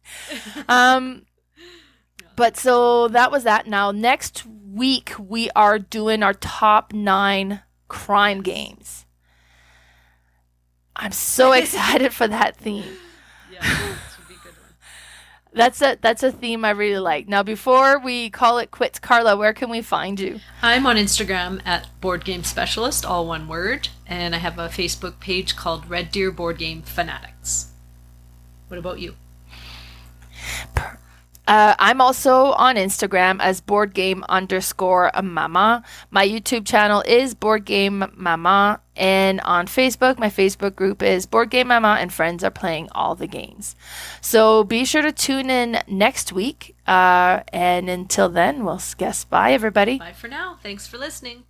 But so that was that. Now, next week, we are doing our top 9 crime games. I'm so excited for that theme. Yeah, this would be a good one. That's a theme I really like. Now, before we call it quits, Carla, where can we find you? I'm on Instagram at Boardgame Specialist, all one word, and I have a Facebook page called Red Deer Board Game Fanatics. What about you? I'm also on Instagram as boardgame_mama. My YouTube channel is Boardgame Mama. And on Facebook, my Facebook group is Boardgame Mama, and friends are playing all the games. So be sure to tune in next week. And until then, we'll guess bye, everybody. Bye for now. Thanks for listening.